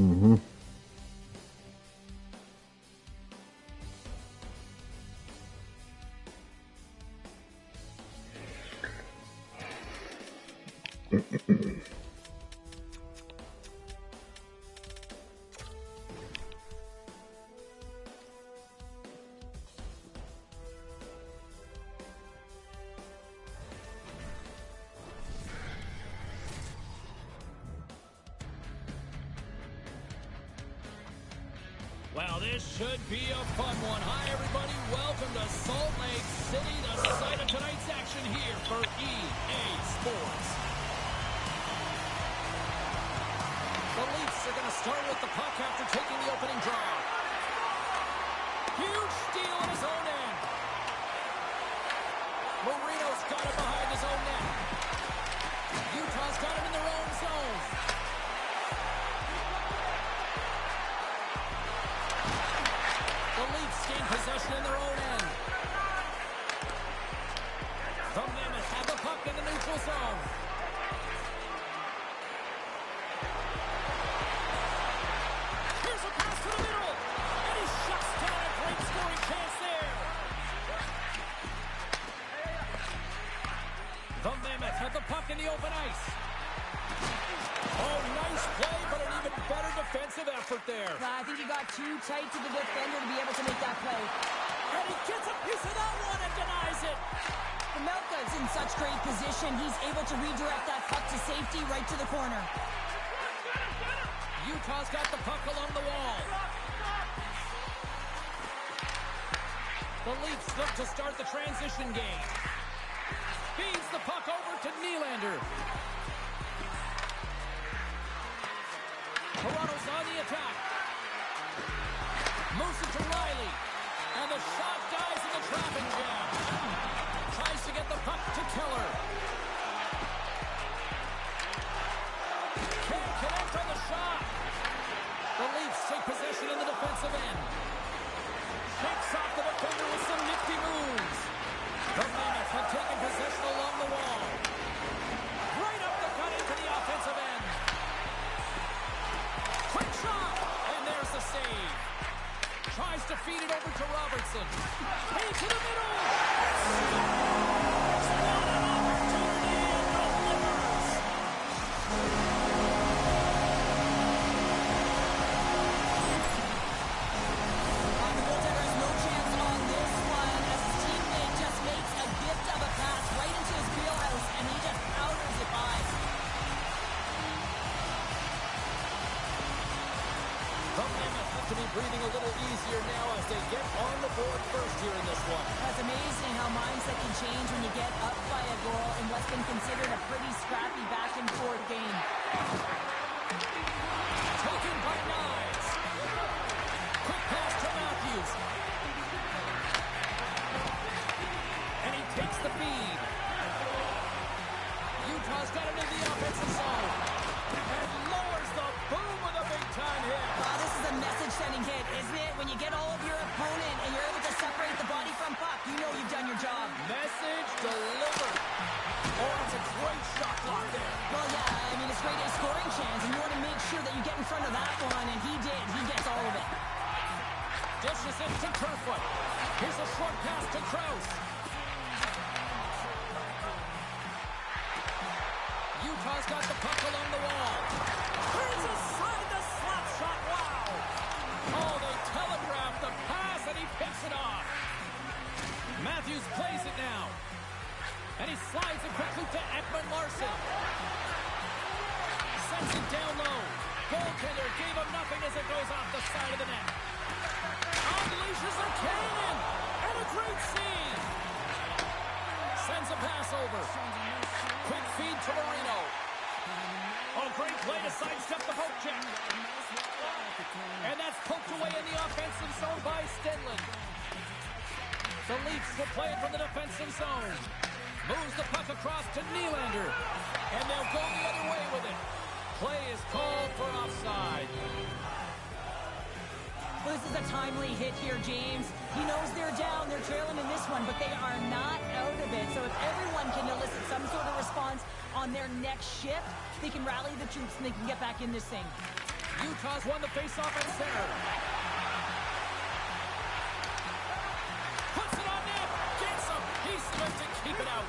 Mm-hmm. Well, this should be a fun one. Hi, everybody. Welcome to Salt Lake City, the site of tonight's action here for EA Sports. The Leafs are going to start with the puck after taking the opening draw. Huge steal in his own end. Marino's got it behind his own net. Utah's got it in their own zone. The Leafs gain possession in their own end. The Mammoths have the puck in the neutral zone. Here's a pass to the middle. And he shuts down a great scoring chance there. The Mammoths have the puck in the open ice. Oh, nice play, but an even better defensive effort there. I think he got too tight to the defender to be able to make that play. And he gets a piece of that one and denies it. Melka's in such great position. He's able to redirect that puck to safety right to the corner. Utah's got the puck along the wall. The Leafs look to start the transition game. Feeds the puck over to Nylander. Toronto's on the attack. Moves it to Riley. And the shot dies in the traffic jam. Tries to get the puck to Keller. Can't connect on the shot. The Leafs take possession in the defensive end. Shakes off the defender with some nifty moves. The Mammoths have taken possession along the wall. Right up the gut into the offensive end. Quick shot! And there's the save. Tries to feed it over to Robertson. Hey, to the middle! It's not an opportunity and delivers. The goaltender has no chance on this one as his teammate just makes a gift of a pass right into his wheelhouse and he just powders it by. The Mammoths have to be breathing a little easier now as they get on the board first here in this one. That's amazing how mindset can change when you get up by a goal in what's been considered a pretty scrappy back and forth game. Taken by Knives. Quick pass to Matthews. And he takes the feed. Utah's got it in the offensive zone. And lowers the boom with a big-time hit. Wow, this is a message-sending hit, isn't it? When you get all of your opponent and you're able to separate the body from puck, you know you've done your job. Message delivered. Oh, it's a great shot block there. Well, yeah, I mean, it's great a scoring chance, and you want to make sure that you get in front of that one, and he did. He gets all of it. Dishes it to Kerfoot. Here's a short pass to Krause. Utah's got the puck along the wall. Turns aside the slap shot. Wow. Oh, they telegraph the pass, and he picks it off. Matthews plays it now. And he slides it quickly to Ekman Larsson. Sends it down low. Goaltender gave him nothing as it goes off the side of the net. Unleashes a cannon. And a great save. Sends a pass over. Quick feed to Marino. Oh, great play to sidestep the poke check. And that's poked away in the offensive zone by Stenlund. The Leafs will play it from the defensive zone. Moves the puck across to Nylander. And they'll go the other way with it. Play is called for offside. Well, this is a timely hit here, James. He knows they're down, they're trailing in this one, but they are not out of it. So if everyone can elicit some sort of response on their next shift, they can rally the troops and they can get back in this thing. Utah's won the faceoff at center. Puts it on net. Gets him. He's supposed to keep it out.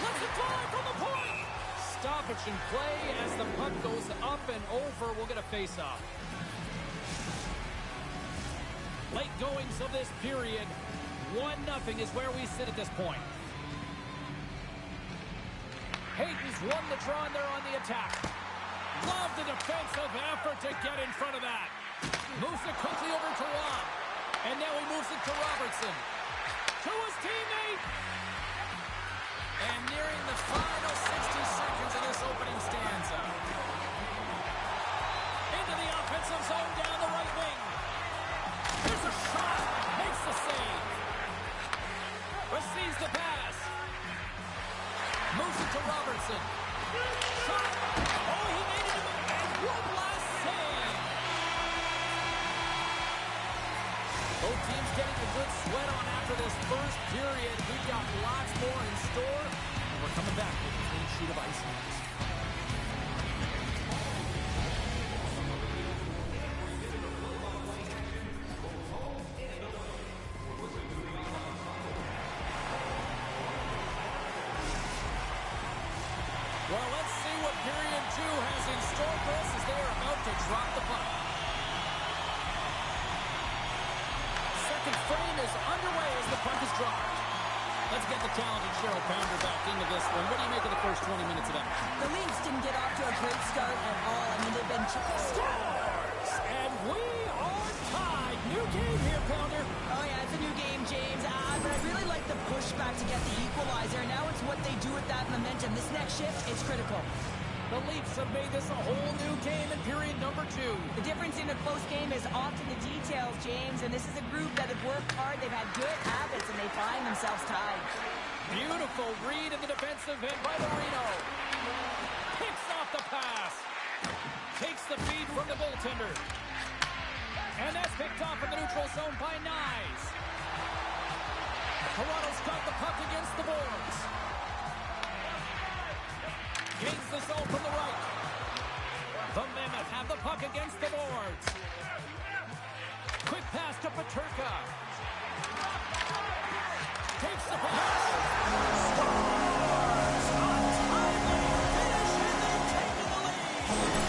Let's it fly from the point. Stoppage in play as the puck goes up and over. We'll get a faceoff. Late goings of this period. 1-0 is where we sit at this point. Hayden's won the draw and they're on the attack. Love the defensive effort to get in front of that. Moves it quickly over to Rob. And now he moves it to Robertson. To his teammate. And nearing the final 60 seconds of this opening stanza. Into the offensive zone down the right wing. Here's a shot. Makes the save. Receives the pass. Moves it to Robertson. Shot. Oh, he made it. And one last save. Both teams getting a good sweat on after this first period. We've got lots more in store. And we're coming back with a clean sheet of ice next. Well, let's see what period 2 has in store for us as they are about to drop the puck. Second frame is underway as the puck is dropped. Let's get the talented Cheryl Pounder back into this one. What do you make of the first 20 minutes of that? The Leafs didn't get off to a great start at all. I mean, they've been Stars! And we are tied. New game here, Pounder. Oh, yeah, it's a new game, James. But I really like the pushback to get the equalizer. Now it's what they do with that momentum. This next shift, it's critical. The Leafs have made this a whole new game in period number 2. The difference in a close game is often the details, James. And this is a group that have worked hard. They've had good habits, and they find themselves tied. Beautiful read in the defensive end by Marino. Picks off the pass. Takes the feed from the goaltender. And that's picked off in the neutral zone by Nyes. Toronto's got the puck against the boards. Gains the zone from the right. The Mammoth have the puck against the boards. Quick pass to Peterka. Takes the pass. Stars! Untimely finish and they've taken the lead.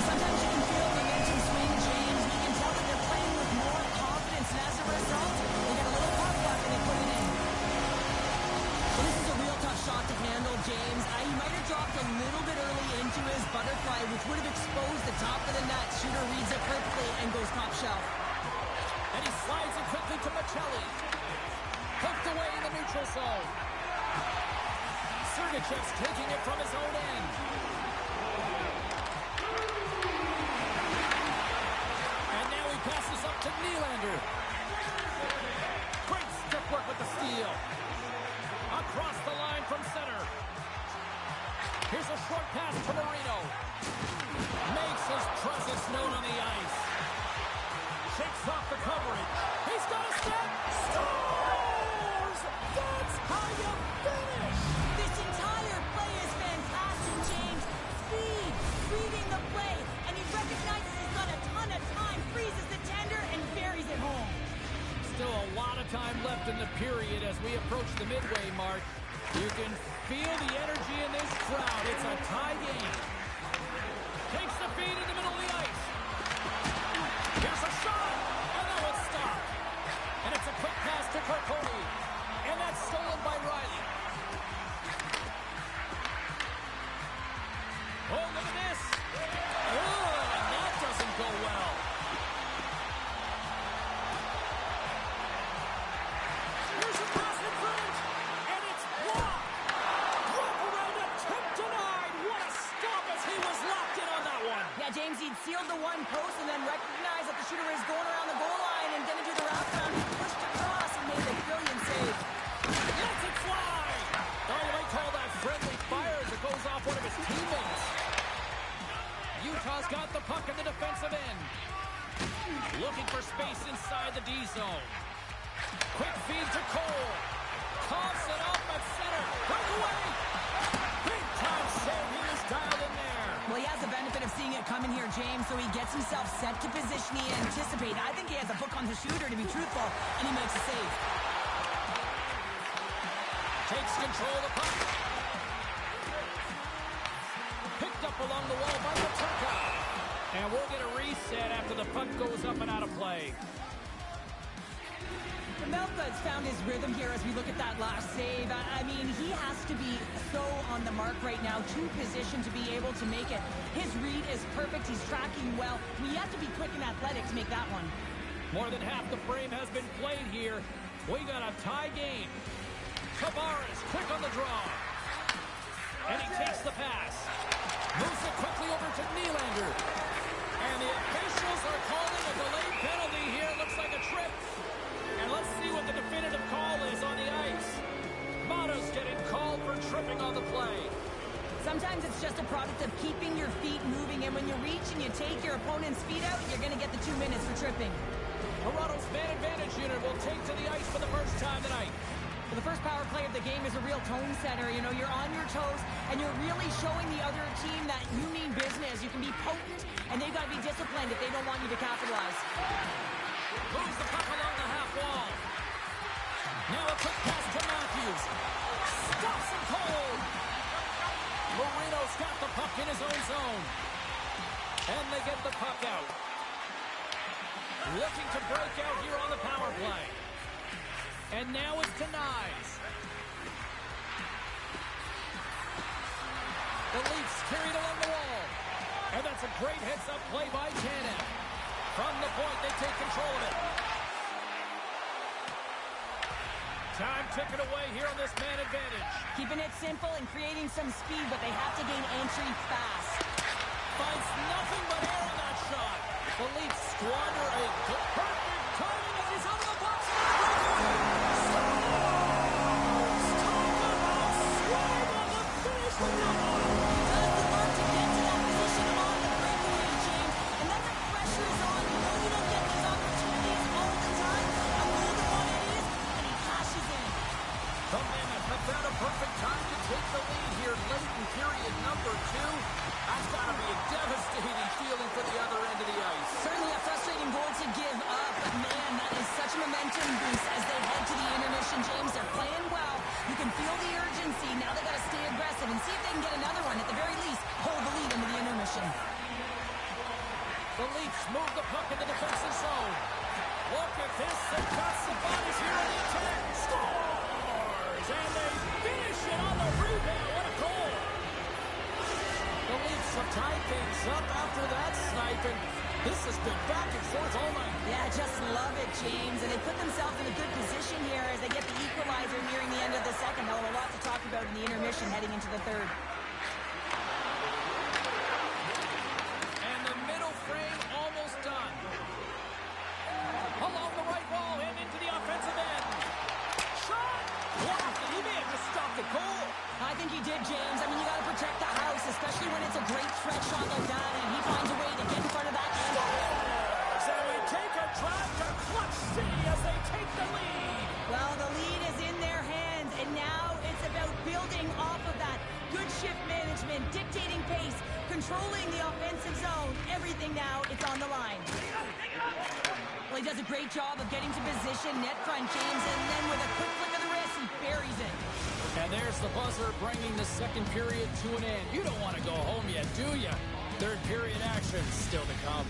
Sometimes you can feel momentum swing, James. You can tell that they're playing with more confidence. And as a result, they got a little puck luck and they put it in. Well, this is a real tough shot to handle, James. He might have dropped a little bit early into his butterfly, which would have exposed the top of the net. Shooter reads it perfectly and goes top shelf. And he slides it quickly to Machelli. Hooked away in the neutral zone. Sergachev's taking it from his own end. And now he passes up to Nylander. Great stick work with the steal. Across the line from center. Here's a short pass to Marino. Makes his presence known on the ice. Shakes off the coverage. He's got a step. Scores! That's how you finish! This entire play is fantastic, James. Speed, reading the play, and he recognizes he's got a ton of time, freezes the tender, and buries it home. Still a lot of time left in the period as we approach the midway mark. You can feel the energy in this crowd. It's a tie game. Takes the feed in the middle of the ice. Here's a shot, and now it's stopped. And it's a quick pass to Carconi. And that's stolen by Riley. Oh, look at this. Oh, and that doesn't go well. Here's a pass in front, and it's blocked. Drop around attempt denied. What a stop as he was locked in on that one. Yeah, James, he'd sealed the one post and then recognized that the shooter is going around the goal line and going to do the wraparound. He pushed across and made a brilliant save. Lets it fly. Oh, you might call that friendly fire as it goes off one of his teammates. Utah's got the puck in the defensive end. Looking for space inside the D zone. Quick feed to Cole. Coughs it up at center. Right away. Big time save. He was dialed in there. Well, he has the benefit of seeing gets himself set to position he anticipated. I think he has a book on the shooter, to be truthful, and he makes a save. Takes control of the puck. Picked up along the wall by Matuka. And we'll get a reset after the puck goes up and out of play. Melka has found his rhythm here as we look at that last save. I mean, he has to be so on the mark right now, to position to be able to make it. His read is perfect. He's tracking well. I mean, you have to be quick and athletic to make that one. More than half the frame has been played here. We got a tie game. Tavares quick on the draw. And he takes the pass. Moves it quickly over to Nylander. And the officials are calling a delayed penalty here. Looks like a trip. And let's see what the definitive call is on the ice. Motto's getting called for tripping on the play. Sometimes it's just a product of keeping your feet moving, and when you reach and you take your opponent's feet out, you're going to get the 2 minutes for tripping. Toronto's man advantage unit will take to the ice for the first time tonight. Well, the first power play of the game is a real tone setter. You know, you're on your toes, and you're really showing the other team that you mean business. You can be potent, and they've got to be disciplined if they don't want you to capitalize. Moves the puck along the half wall. Now a quick pass to Matthews. Stops him cold. Marino's got the puck in his own zone. And they get the puck out. Looking to break out here on the power play. And now it's to Nyes. The Leafs carried along the wall. And that's a great heads-up play by Tanev. From the point, they take control of it. Time ticking away here on this man advantage. Keeping it simple and creating some speed, but they have to gain entry fast. Finds nothing but air on that shot. The Leafs squander a perfect timing as he's out of the box. Perfect time to take the lead here late in period number 2. That's got to be a devastating feeling for the other end of the ice. Certainly a frustrating goal to give up, but man, that is such a momentum boost as they head to the intermission, James. They're playing well. You can feel the urgency. Now they've got to stay aggressive and see if they can get another one. At the very least, hold the lead into the intermission. The Leafs move the puck into the defensive zone. Look at this. They've got Sabonis here on the attack. Scores! And they finish it on the rebound. What a goal! The Leafs have tied things up after that snipe, and this has been back and forth all night. Yeah, just love it, James. And they put themselves in a good position here as they get the equalizer nearing the end of the second. They'll have a lot to talk about in the intermission heading into the third. And the middle frame almost done. Along the right wall and into the offensive end. Shot! Wow, he may have just stopped the goal. I think he did, James. I mean, you got to protect the house, especially when it's a great stretch shot like that, and he finds a way to get in front of that. So we take a drive to Clutch City as they take the lead. Well, the lead is in their hands, and now it's about building off of that. Good shift management, dictating pace, controlling the offensive zone. Everything now, it's on the line. Well, he does a great job of getting to position, net front, James, and then with a quick flick of the wrist, he buries it. And there's the buzzer bringing the second period to an end. You don't want to go home yet, do you? Third period action still to come.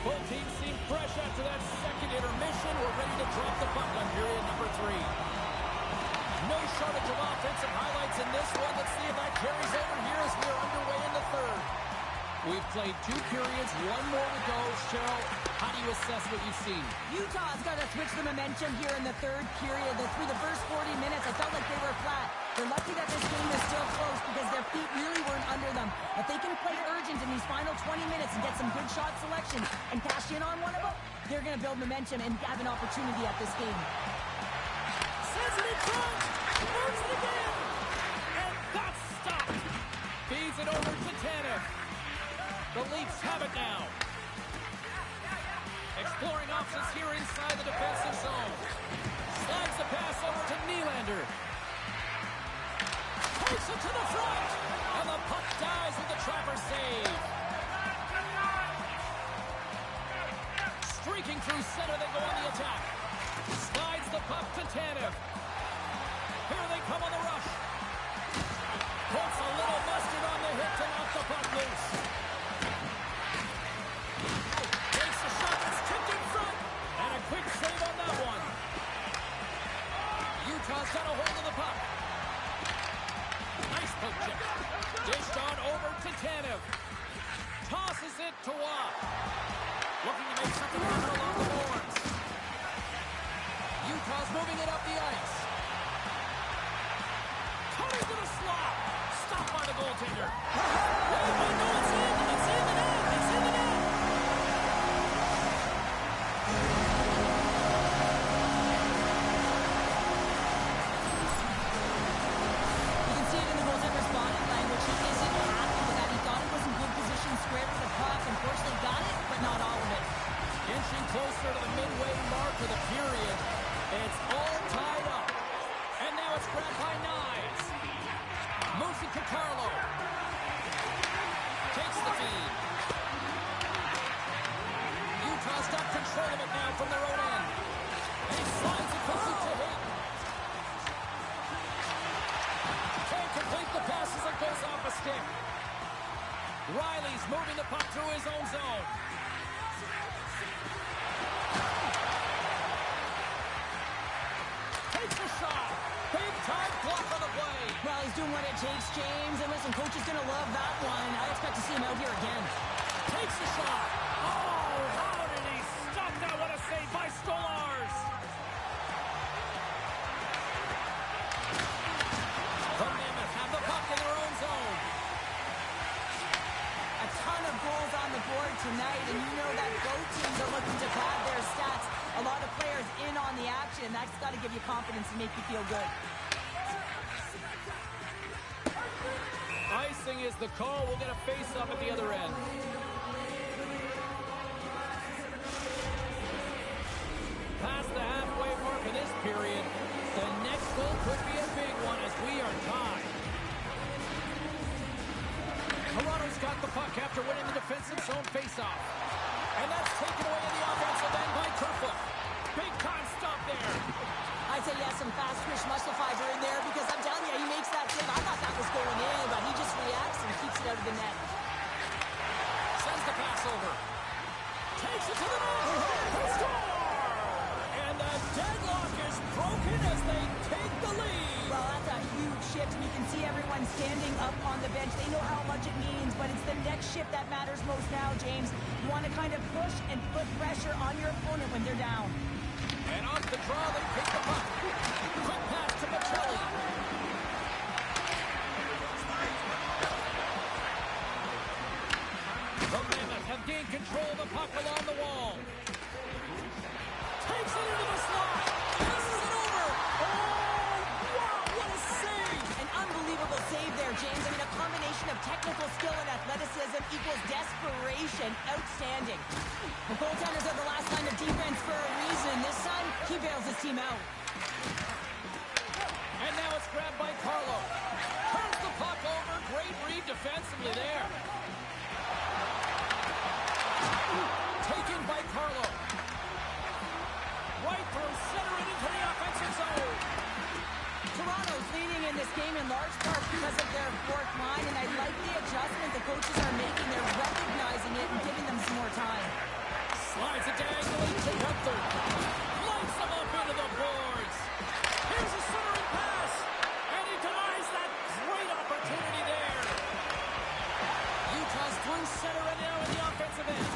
Both teams seem fresh after that second intermission. We're ready to drop the puck on period number 3. No shortage of offensive highlights in this one. Let's see if that carries over here as we're underway in the third. We've played 2 periods, 1 more to go. Cheryl, how do you assess what you've seen? Utah's got to switch the momentum here in the third period. Through the first 40 minutes, I felt like they were flat. They're lucky that this game is still close because their feet really weren't under them. If they can play urgent in these final 20 minutes and get some good shot selection and cash in on one of them, they're going to build momentum and have an opportunity at this game. Sends it in front. Moves it again. And that's stopped. Feeds it over have it now. Exploring options here inside the defensive zone. Slides the pass over to Nylander. Takes it to the front. And the puck dies with the Trapper save. Streaking through center, they go on the attack. Slides the puck to Tanev. Here they come on the rush. Puts a little mustard on the hit to knock the puck loose. Takes a shot that's tipped in front. And a quick save on that one. Utah's got a hold of the puck. Nice poke check. Dished on over to Tanev. Tosses it to Watt. Looking to make something happen along the boards. Utah's moving it up the ice. Cutting to the slot. Stopped by the goaltender. Wait, no, it's in. It's in the net. It's in the net. You can see it in the goaltender's body language. He isn't happy with that. He thought it was in good position, square to the puck. Unfortunately, got it, but not all of it. Inching closer to the midway mark of the period. It's all tied up. And now it's grabbed by Knies. Moves it to Carlo. Takes the feed. Utah's got control of it now from their own end. And he slides it quickly to Hayton. Can't complete the pass as it goes off a stick. Riley's moving the puck through his own zone. Takes a shot. Big time block on the play. Well, he's doing what it takes, James. And listen, coach is going to love that one. I expect to see him out here again. Takes the shot. Oh, how did he stop that? What a save by Stolarz. The Mammoth have the puck in their own zone. A ton of goals on the board tonight, and you know that both teams are looking to pad their stats. A lot of players in on the action, and that's got to give you confidence and make you feel good. Icing is the call. We'll get a face-up at the other end. Past the halfway mark of this period, the next goal could be a big one as we are tied. Toronto's got the puck after winning the defensive zone face-off. And that's taken away in the offensive end by Kerfoot. Big time stop there. I'd say he has some fast twitch muscle fiber in there because I'm telling you, he makes that save. I thought that was going in, but he just reacts and keeps it out of the net. Sends the pass over. Takes it to the net. Score! And the deadlock is broken as they take the lead. Well, that's a huge shift, and you can see everyone standing up on the bench. They know how much it means, but it's the next shift that matters most now, James. You want to kind of push and put pressure on your opponent when they're down. And off the draw, they pick the puck. Quick pass to Maccelli. The Mammoth have gained control of the puck along the wall. Takes it into the slot. Passes it over. Oh, wow, what a save. An unbelievable save there, James. I mean, a combination of technical skill and athleticism equals desperation. Outstanding. The goaltenders are the last line of defense for a reason. This time, he bails his team out. And now it's grabbed by Carlo. Turns the puck over. Great read defensively there. Taken by Carlo. Right through center and into the offensive zone. Toronto's leading in this game in large part because of their fourth line, and I like the adjustment the coaches are making. They're recognizing it and giving them some more time. Slides it diagonally to Gunther. Lights them up into the boards. Here's a centering pass. And he denies that great opportunity there. Utah's through center and now in the offensive end.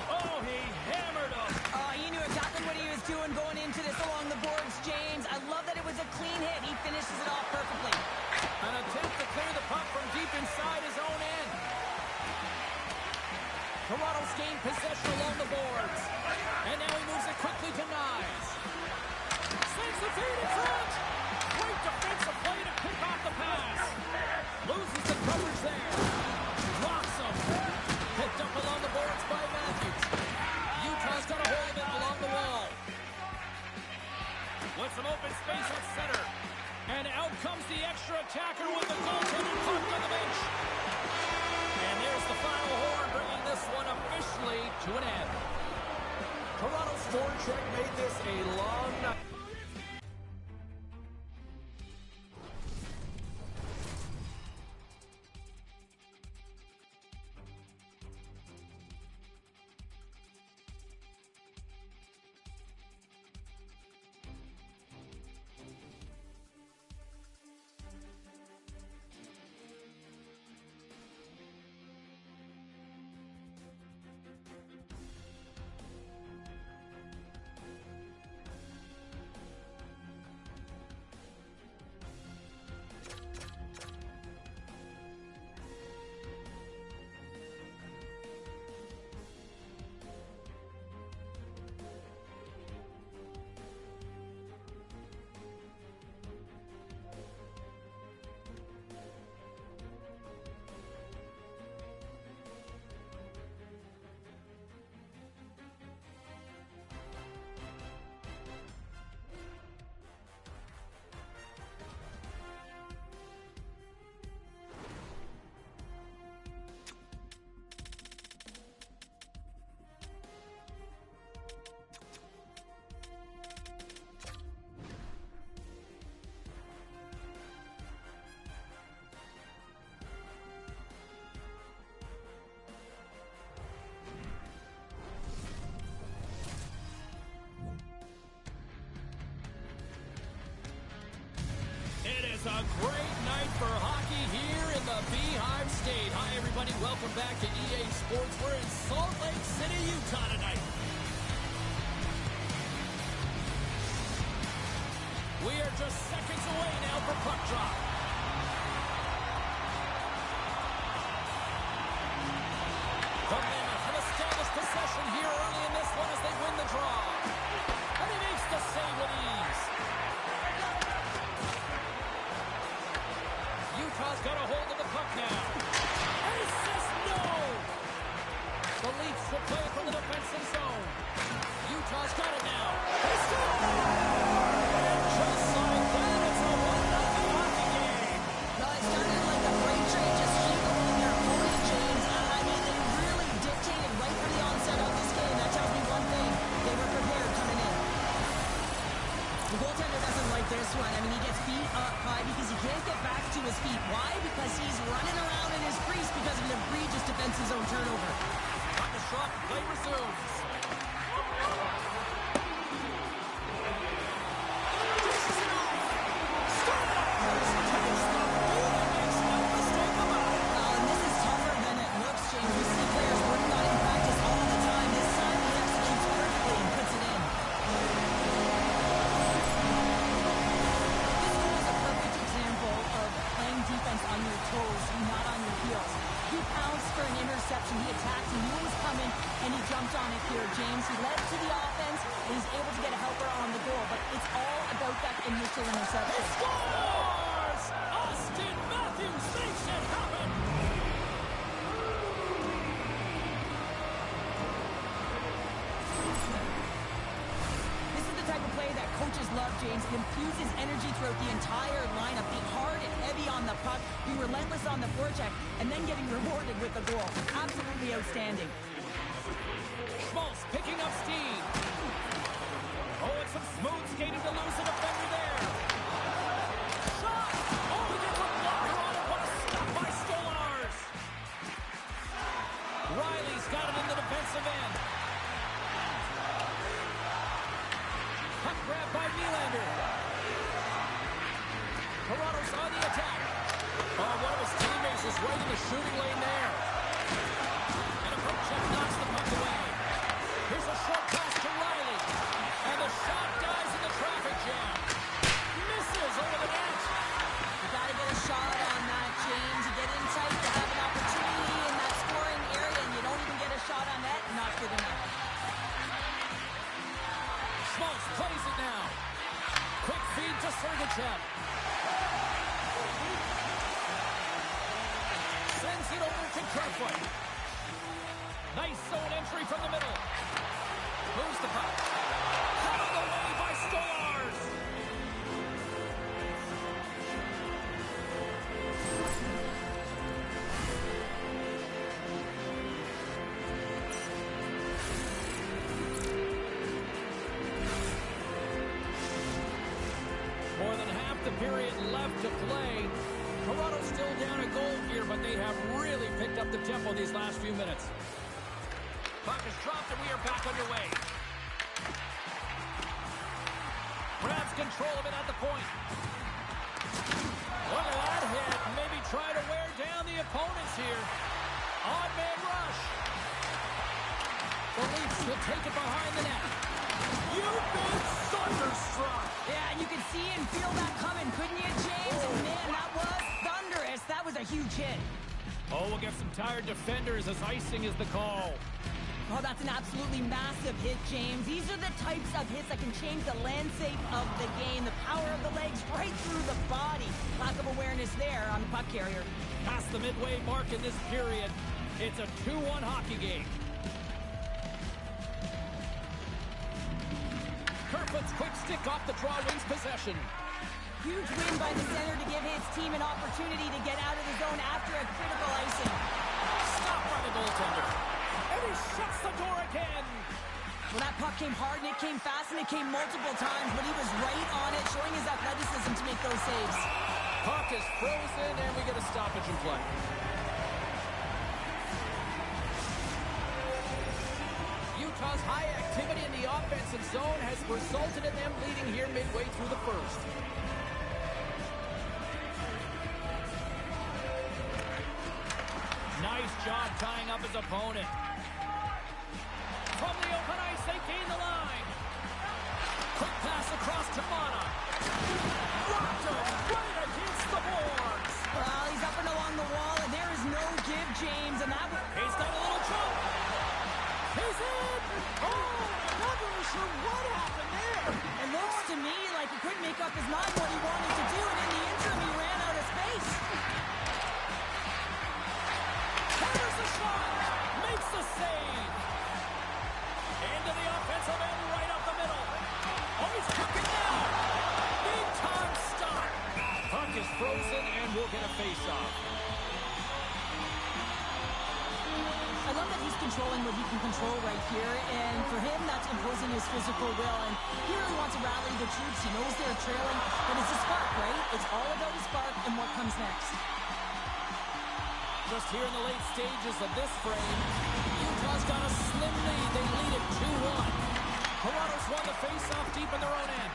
Oh, he hammered him. He knew exactly what he was doing going into this along the boards, James. I love that it was a clean hit. He finishes it off perfectly. An attempt to clear the puck from deep inside his own end. Toronto's gained possession along the boards. And now he moves it quickly to Nye. to an end. Toronto's forecheck made this a long night. It is a great night for hockey here in the Beehive State. Hi, everybody. Welcome back to EA Sports. We're in Salt Lake City, Utah tonight. We are just seconds away now for puck drop. The Mammoths have established possession here early in this one as they win the draw. And he makes the save with ease. Utah's got a hold of the puck now. And he says no! The Leafs will play it from the defensive zone. Utah's got it now. He scores! And just like that, it's a 1-0 hockey game. No, it started like a freight train just steamrolling their opponent, James. I mean, they really dictated right from the onset of this game. That tells me one thing. They were prepared coming in. The goaltender doesn't like this one. I mean, he gets beat up high because he can't get back to his feet. Why? Because he's running around in his crease because of an egregious defensive zone turnover. On the shot, play resumes. Well, and this is tougher than it looks, James. We see players working on it in practice all the time. This time he executes perfectly and puts it in. This goal is a perfect example of playing defense on your toes, not on your heels. He pounced for an interception. He attacked. He knew it was coming, and he jumped on it here, James. He led to the offense, and he's able to get a helper on the goal. But it's all about that initial interception. Scores! Austin Matthews makes it happen! This is the type of play that coaches love, James. It infuses energy throughout the entire lineup. Be hard and heavy on the puck, be relentless on the forecheck, and then getting rewarded with the goal. Absolutely outstanding. Schmaltz picking up steam. Oh, it's some smooth skating to lose a defender there. Shot! Oh, he gets a blocker on it. What a stop by Stolarz. Riley's got it in the defensive end. Puck grab by Nylander. Toronto's on the attack. Oh, one of his teammates is right in the shooting lane there. And a poke check knocks the puck away. Here's a short pass to Riley. And the shot dies in the traffic jam. Misses over the net. You got to get a shot on that, James. You get in tight, you have an opportunity in that scoring area, and you don't even get a shot on that. Not good enough. Schmaltz plays it now. Quick feed to Sergachev. Sends it over to Kerfoot. Nice zone entry from the middle. Moves the puck. Out of the way by Stolarz. period left to play. Toronto's still down a goal here, but they have really picked up the tempo these last few minutes. Puck is dropped, and we are back underway. Grabs control of it at the point. Look at that hit. Maybe try to wear down the opponents here. Odd man rush. The Leafs will take it behind the net. You've been thunderstruck. Yeah, you could see and feel that coming, couldn't you, James? And man, that was thunderous. That was a huge hit. Oh, we'll get some tired defenders as icing is the call. Oh, that's an absolutely massive hit, James. These are the types of hits that can change the landscape of the game. The power of the legs right through the body. Lack of awareness there on the puck carrier. Past the midway mark in this period. It's a 2-1 hockey game. Kerfoot's quick stick off the draw wins possession. Huge win by the center to give his team an opportunity to get out of the zone after a critical icing. Stopped by the goaltender. And he shuts the door again. Well, that puck came hard, and it came fast, and it came multiple times, but he was right on it, showing his athleticism to make those saves. Puck is frozen, and we get a stoppage in play. Utah's high activity in the offensive zone has resulted in them leading here midway through the first. Nice job tying up his opponent. From the open ice, they gain the line. Quick pass across to Mana. Rocked him right against the boards. Well, he's up and along the wall, and there is no give, James, and that... He's got a little jump. He's in. Oh, not really sure what happened there. It looks to me like he couldn't make up his mind what he wanted to do, and in the interim, he ran out of space. There's the shot. Makes the save. Into the offensive end, right up the middle. Oh, he's cooking now. Big time stop. Puck is frozen, and we'll get a face-off. I love that he's controlling what he can control right here, and for him, that's imposing his physical will. And he really wants to rally the troops. He knows they're trailing, but it's a spark, right? It's all about the spark and what comes next. Just here in the late stages of this frame, Utah's got a slim lead. They lead it 2-1. Toronto's won the face-off deep in their own end.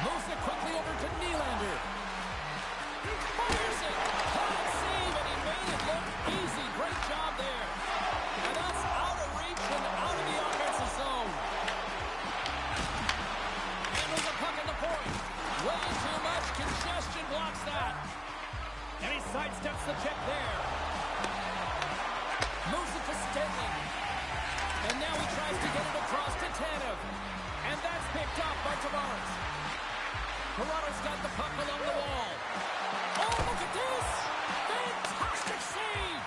Moves it quickly over to Nylander. Fires it. Hard save, and he made it look easy. Great job there. And that's out of reach and out of the offensive zone. Handles the puck in the point. Way too much congestion blocks that. And he sidesteps the check there. Moves it to Stenling. And now he tries to get it across to Tanev. And that's picked up by Tavares. Toronto's got the puck along the wall. Oh, look at this! Fantastic save!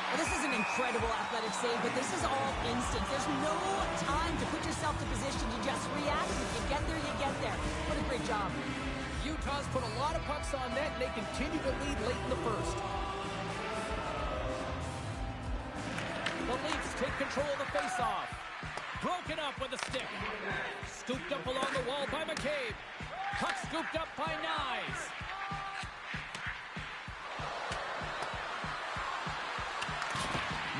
Well, this is an incredible athletic save, but this is all instinct. There's no time to put yourself to position to just react. If you get there, you get there. What a great job. Utah's put a lot of pucks on net, and they continue to lead late in the first. The Leafs take control of the faceoff. Broken up with a stick. Scooped up along the wall by McCabe. Puck scooped up by Nyes.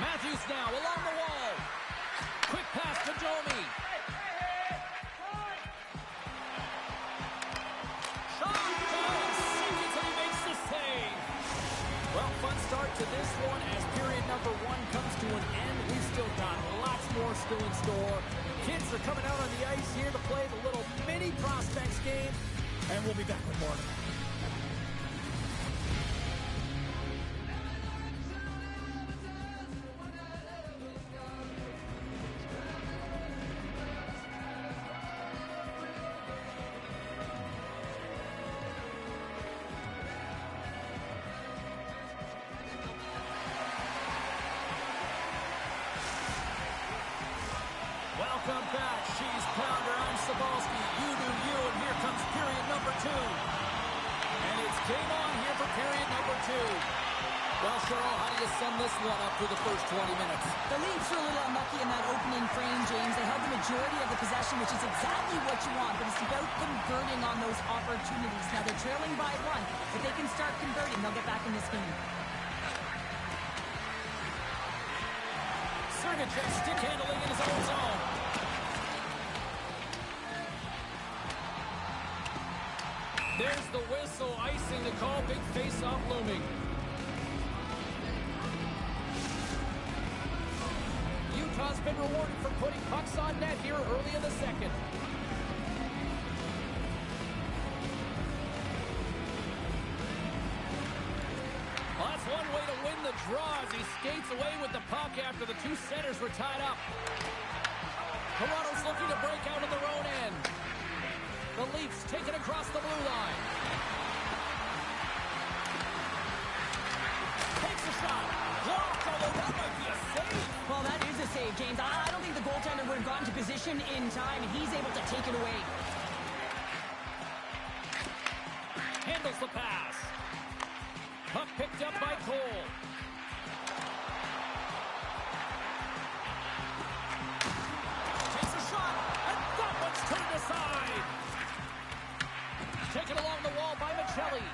Matthews now along the wall. Quick pass to Domi. Well, fun start to this one as period number one comes to an end. We've still got lots more still in store. Kids are coming out on the ice here to play the little mini prospects game, and we'll be back with more. Welcome back, She's Pounder. I'm Sabalski. You do you, and here comes period number two. And it's Well, Cheryl, how do you sum this one up through the first 20 minutes? The Leafs were a little unlucky in that opening frame, James. They held the majority of the possession, which is exactly what you want, but it's about converting on those opportunities. Now, they're trailing by one. If they can start converting, they'll get back in this game. Sergachev stick handling in his own zone. There's the whistle, icing the call, big face-off looming. Utah's been rewarded for putting pucks on net here early in the second. Well, that's one way to win the draw as he skates away with the puck after the two centers were tied up. Toronto's looking to break out in their own end. The Leafs take it across the blue line. Takes a shot. Blocked, although that might be a save. Well, that is a save, James. I don't think the goaltender would have gotten to position in time. He's able to take it away. Handles the pass. Puck picked up by Cole. Takes a shot, and that one's turned aside. Taken along the wall by Michelli.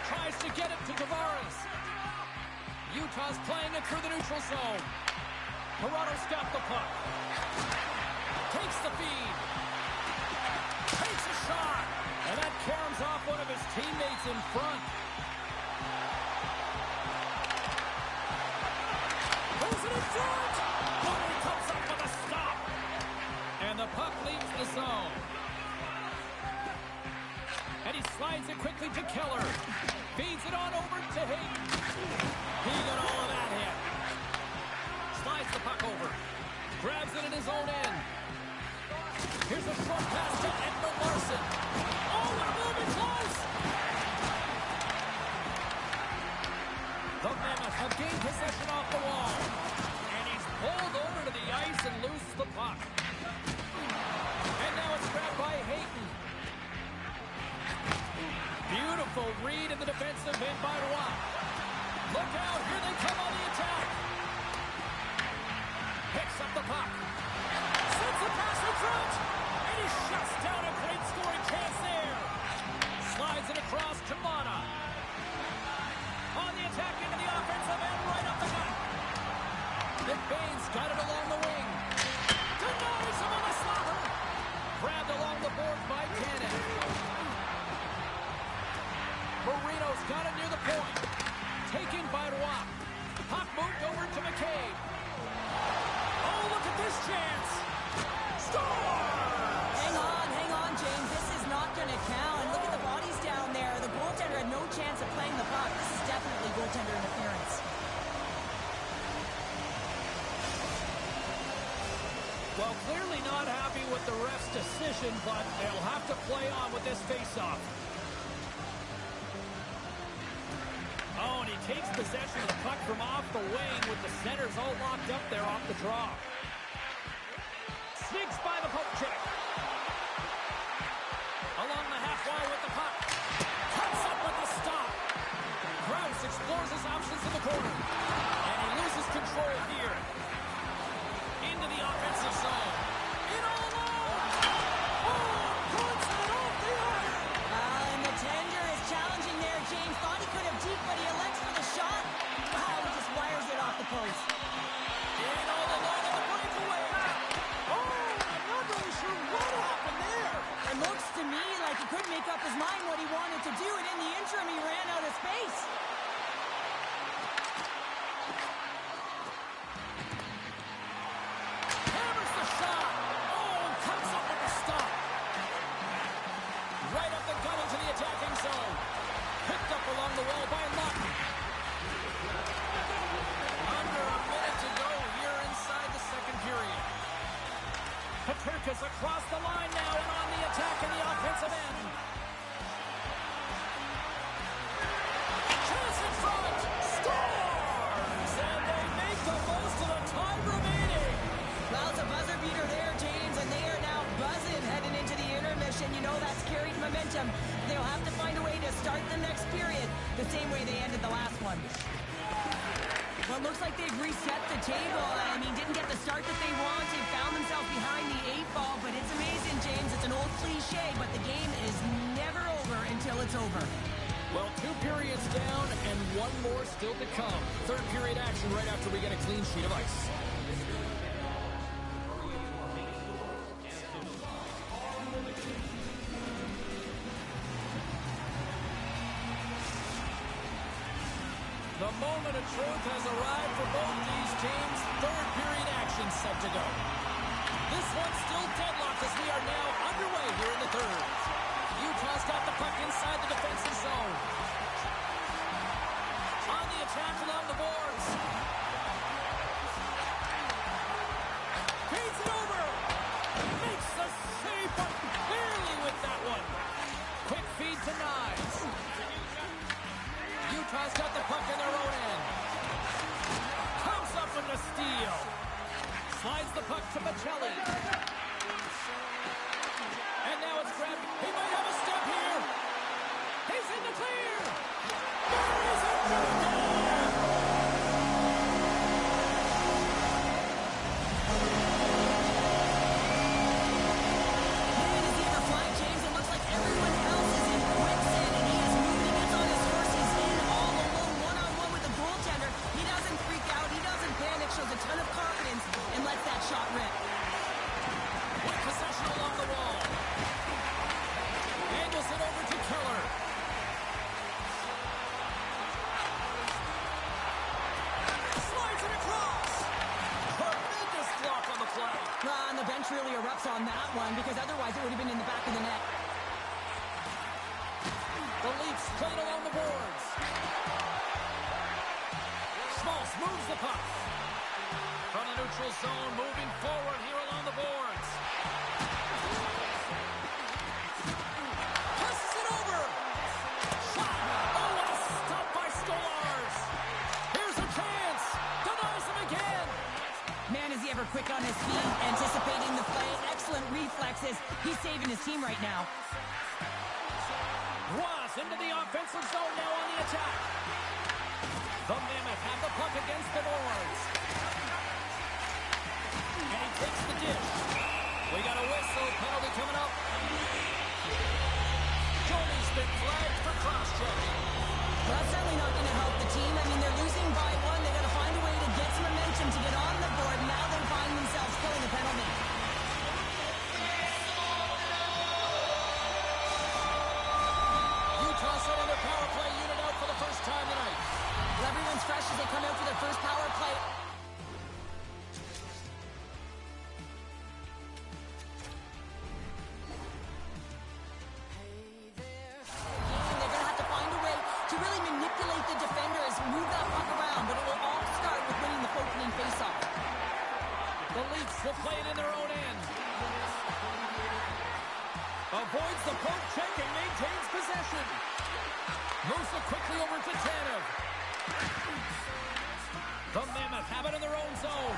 Tries to get it to Tavares. Utah's playing it through the neutral zone. Toronto's got the puck. Takes the feed. Takes a shot. And that caroms off one of his teammates in front. Goes it in front. Bowman comes up with a stop. And the puck leaves the zone. And he slides it quickly to Keller. Feeds it on over to Hayden. He got all of that hit. Slides the puck over. Grabs it in his own end. Here's a short pass to Edmund Larson. Oh, they're moving close. The Mammoths have gained possession off the wall. And he's pulled over to the ice and loses the puck. And now it's grabbed by Hayden. Beautiful read in the defensive end by Roy. Look out, here they come on the attack. Picks up the puck. Sends the pass in front. And he shuts down a great scoring chance there. Slides it across to Mata. On the attack into the offensive end, right up the gut. McBain's got it along the wing. Denies him on the slaughter. Grabbed along the boards by Cannon. Marino's got it near the point. Taken by Roy. Puck moved over to McCabe. Oh, look at this chance. Scores! Hang on, James. This is not going to count. And look at the bodies down there. The goaltender had no chance of playing the puck. This is definitely goaltender interference. Well, clearly not happy with the ref's decision, but they'll have to play on with this faceoff. Oh, and he takes possession of the puck from off the wing with the centers all locked up there off the draw. Sneaks by the poke check. Along the half wire with the puck. Cuts up with the stop. Krause explores his options in the corner. And he loses control here. Into the offensive zone. In all alone. Oh, puts it off the iron. And the tender is challenging there, James. Thought he could have deep, but he elects for the shot. Wow, he just wires it off the post. In all alone on the breakaway. Oh, I'm not really sure what happened there. It looks to me like he couldn't make up his mind what he wanted to do, and in the interim, he ran out of space. Hammers the shot. Oh, and cuts up with the stop. Right up the gut into the attacking zone. Picked up along the wall by Lawton. Under a minute to go here inside the second period. Peterka's across the line now and on the attack in the offensive end. Chance in front. Scores! And they make the most of the time remaining. Well, it's a buzzer beater there, James, and they are now buzzing heading into the intermission. You know that's carried momentum. They'll have to find a way to start the next period. the same way they ended the last one. Well, it looks like they've reset the table. I mean, didn't get the start that they wanted, found themselves behind the 8 ball, but it's amazing, James. It's an old cliche, but the game is never over until it's over. Well, 2 periods down and 1 more still to come. Third period action right after we get a clean sheet of ice. The moment of truth has arrived for both these teams. Third period action set to go. This one's still deadlocked as we are now underway here in the third. Utah's got the puck inside the defensive zone. On the attack along the boards. Feeds it over. Makes the save, but clearly with that one. Quick feed to Knives. Utah's got the puck in their own end. Comes up with the steal. Slides the puck to Maccelli. And now it's grabbed. He might have a step here. He's in the clear. Buries it. Man, is he ever flying, James? It looks like everyone else is in quicksand, and he is moving. He gets on his horse. He's in all alone, one-on-one with the goaltender. He doesn't freak out. He doesn't panic. Shows a ton of confidence and lets that shot rip. With possession along the wall. Angles it over to Keller. Slides it across. Tremendous block on the play. And the bench really erupts on that one because otherwise it would have been in the back of the net. The Leafs played along the boards. Schmaltz moves the puck. From the neutral zone, moving forward here along the boards. Passes it over. Shot. Oh, what a stop by Stolarz. Here's a chance. Denies him again. Man, is he ever quick on his feet, anticipating the play. Excellent reflexes. He's saving his team right now. Ross into the offensive zone now on the attack. The Mammoth have the puck against the boards. And he takes the dish. We got a whistle. Penalty coming up. Joey's been flagged for cross-checking. Well, that's certainly not going to help the team. I mean, they're losing by 1. They got to find a way to get some momentum to get on the board. Now they find themselves pulling a penalty. Utah set on their power play unit out for the first time tonight. Well, everyone's fresh as they come out for their first power play. They're going to have to find a way to really manipulate the defenders, move that puck around, but it will all start with winning the opening faceoff. The Leafs will play it in their own end. Avoids the poke check and maintains possession. Moves it quickly over to Tanev. The Mammoth have it in their own zone.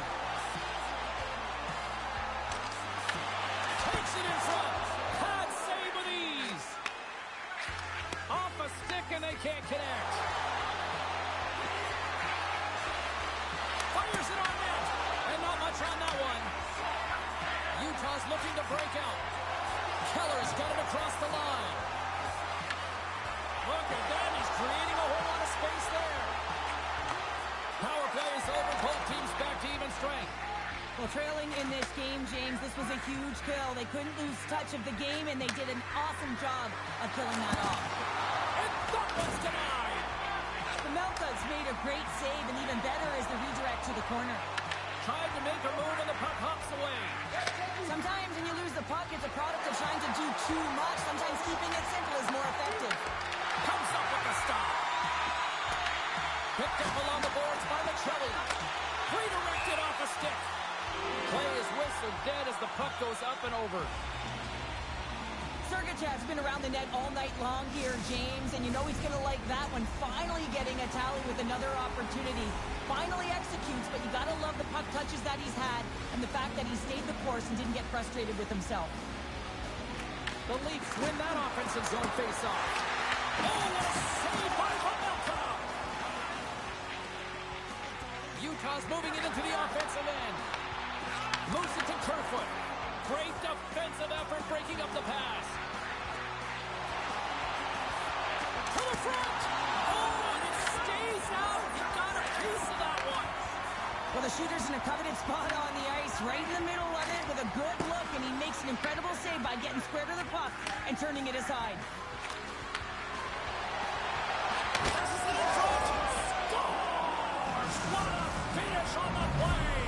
Takes it in front. Hard save with ease. Off a stick and they can't connect. Fires it on net. And not much on that one. Utah's looking to break out. Keller's got it across the line. Look at that. He's creating a whole lot of space there. Power play is over. Both teams back to even strength. Well, trailing in this game, James, this was a huge kill. They couldn't lose touch of the game, and they did an awesome job of killing that off. And that one's denied. The Melkas made a great save, and even better is the redirect to the corner. Tried to make a move, and the puck hops away. Sometimes when you lose the puck, it's a product of trying to do too much. Sometimes keeping it simple is more effective. Comes up with the stop. Picked up along the boards by Maccelli. Redirected off a stick. Play is whistled dead as the puck goes up and over. Sergachev's been around the net all night long here, James, and you know he's going to like that one. Finally getting a tally with another opportunity. Finally executes, but you got to love the puck touches that he's had and the fact that he stayed the course and didn't get frustrated with himself. The Leafs win that offensive zone face-off. Oh, what a save by Lamel! draws, moving it into the offensive end. Moves it to Kerfoot. Great defensive effort breaking up the pass. To the front. Oh, and it stays out. He got a piece of that one. Well, the shooter's in a coveted spot on the ice, right in the middle of it with a good look, and he makes an incredible save by getting square to the puck and turning it aside. Passes it in front. Scores! What a finish on the play.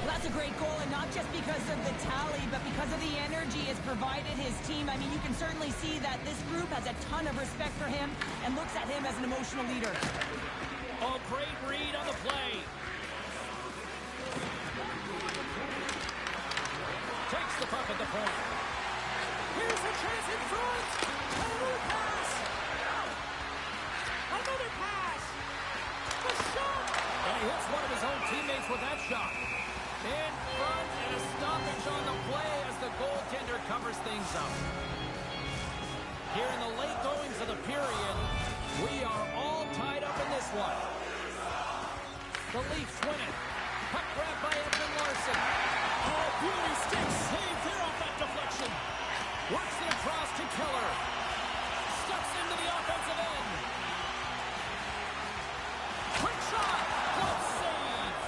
Well, that's a great goal, and not just because of the tally, but because of the energy it's provided his team. I mean, you can certainly see that this group has a ton of respect for him and looks at him as an emotional leader. Oh, great read on the play. Takes the puck at the point. Here's a chance in front. Another pass. Another pass. A shot. And he hits one of his own teammates with that shot. In front and a stoppage on the play as the goaltender covers things up. Here in the late goings of the period, we are all tied up in this one. The Leafs win it. Puck grabbed by Edmund Larson. Oh, beauty stick save there off that deflection. Works it across to Keller. Steps into the offensive end. Quick shot. Good save.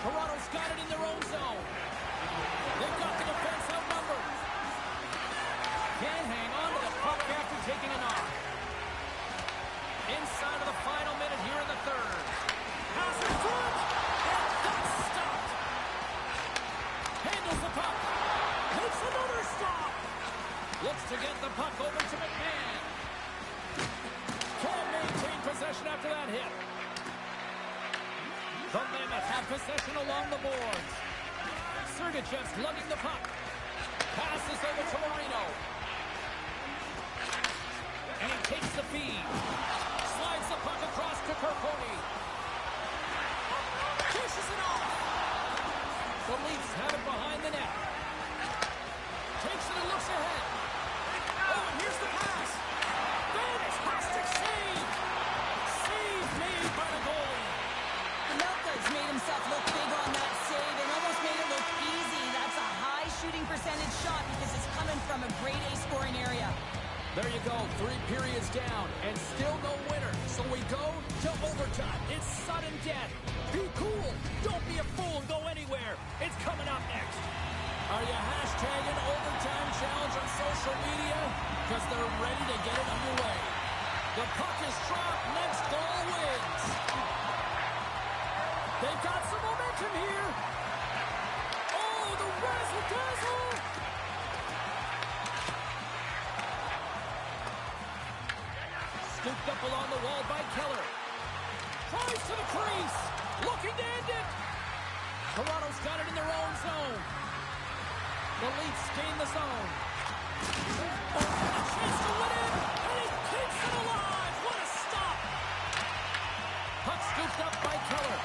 Toronto's got it in their own zone. They've got the defense outnumbered. Can't hang on to the puck after taking a knock. Inside of the final minute here in the third. Pass in front. And that's stopped. Handles the puck. Makes another stop. Looks to get the puck over to McMahon. Can't maintain possession after that hit. The Mammoths have possession along the boards. Sergachev's lugging the puck. Passes over to Marino. And he takes the feed. Slides the puck across to Kerfoot. Kisses it off. The Leafs have it behind the net. Takes it and looks ahead. Oh, and here's the pass. Fantastic save. Save made by the goalie. Melka's made himself look big on that save and almost made it look easy. That's a high shooting percentage shot because it's coming from a grade A scoring area. There you go, 3 periods down, and still no winner. So we go to overtime. It's sudden death. Be cool. Don't be a fool and go anywhere. It's coming up next. Are you hashtagging overtime challenge on social media? Because they're ready to get it underway. The puck is dropped. Next goal wins. They've got some momentum here. Oh, the razzle-dazzle. Scooped up along the wall by Keller. Tries to the crease. Looking to end it. Toronto's got it in their own zone. The Leafs gain the zone. Oh, a chance to win it. And he keeps it alive. What a stop. Puck scooped up by Keller.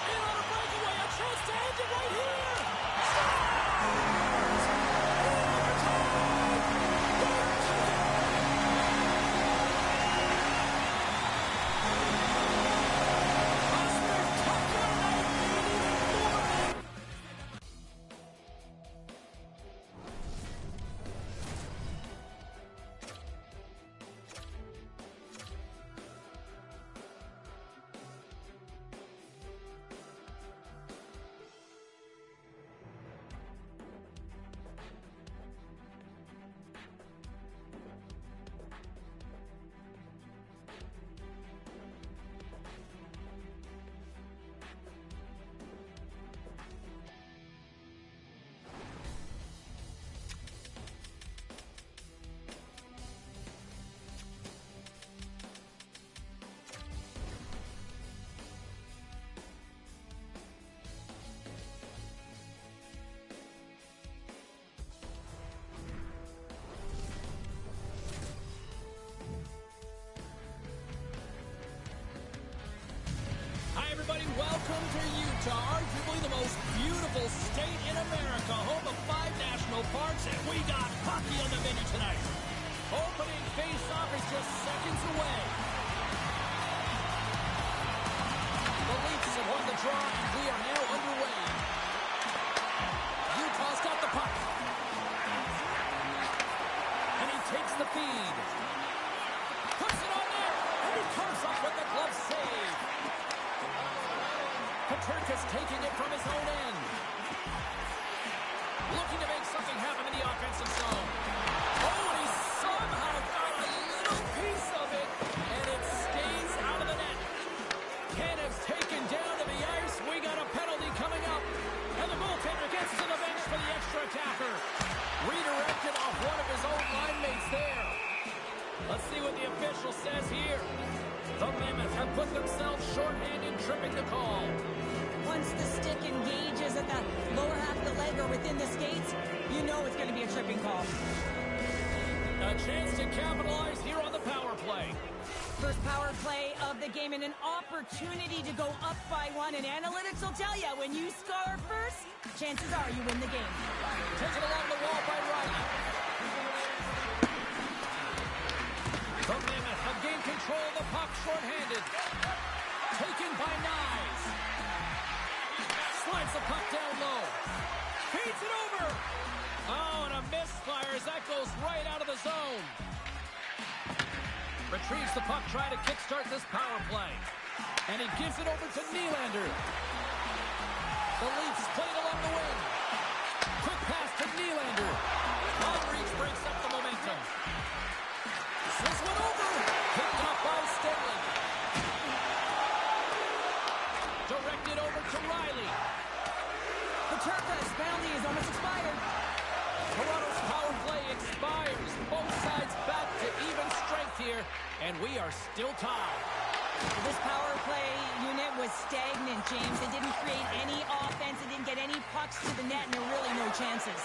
In on a breakaway. A chance to end it right here. Scores! Welcome to Utah, arguably the most beautiful state in America, home of 5 national parks, and we got hockey on the menu tonight. Opening Turkus taking it from his own end. Looking to make something happen in the offensive zone. Oh, and he somehow got a little piece of it, and it stays out of the net. Canev's taken down to the ice. We got a penalty coming up. And the goaltender gets to the bench for the extra attacker. Redirected off one of his own line mates there. Let's see what the official says here. The Mammoth have put themselves shorthanded, tripping the call. Once the stick engages at the lower half of the leg or within the skates, you know it's going to be a tripping call. A chance to capitalize here on the power play. First power play of the game and an opportunity to go up by one. And analytics will tell you, when you score first, chances are you win the game. Taken along the wall by Riley. The Mammoth have gained control of the puck shorthanded. Taken by Knies. Slides the puck down low. Feeds it over. Oh, and a misfire as that goes right out of the zone. Retrieves the puck, trying to kickstart this power play. And he gives it over to Nylander. The Leafs played along the wing. Quick pass to Nylander. Long reach breaks up the momentum. This one over. Picked up by Stenley. Directed over to Riley. The Turkus penalty is almost expired. Toronto's power play expires. Both sides back to even strength here, and we are still tied. This power play unit was stagnant, James. It didn't create any offense. It didn't get any pucks to the net, and there were really no chances.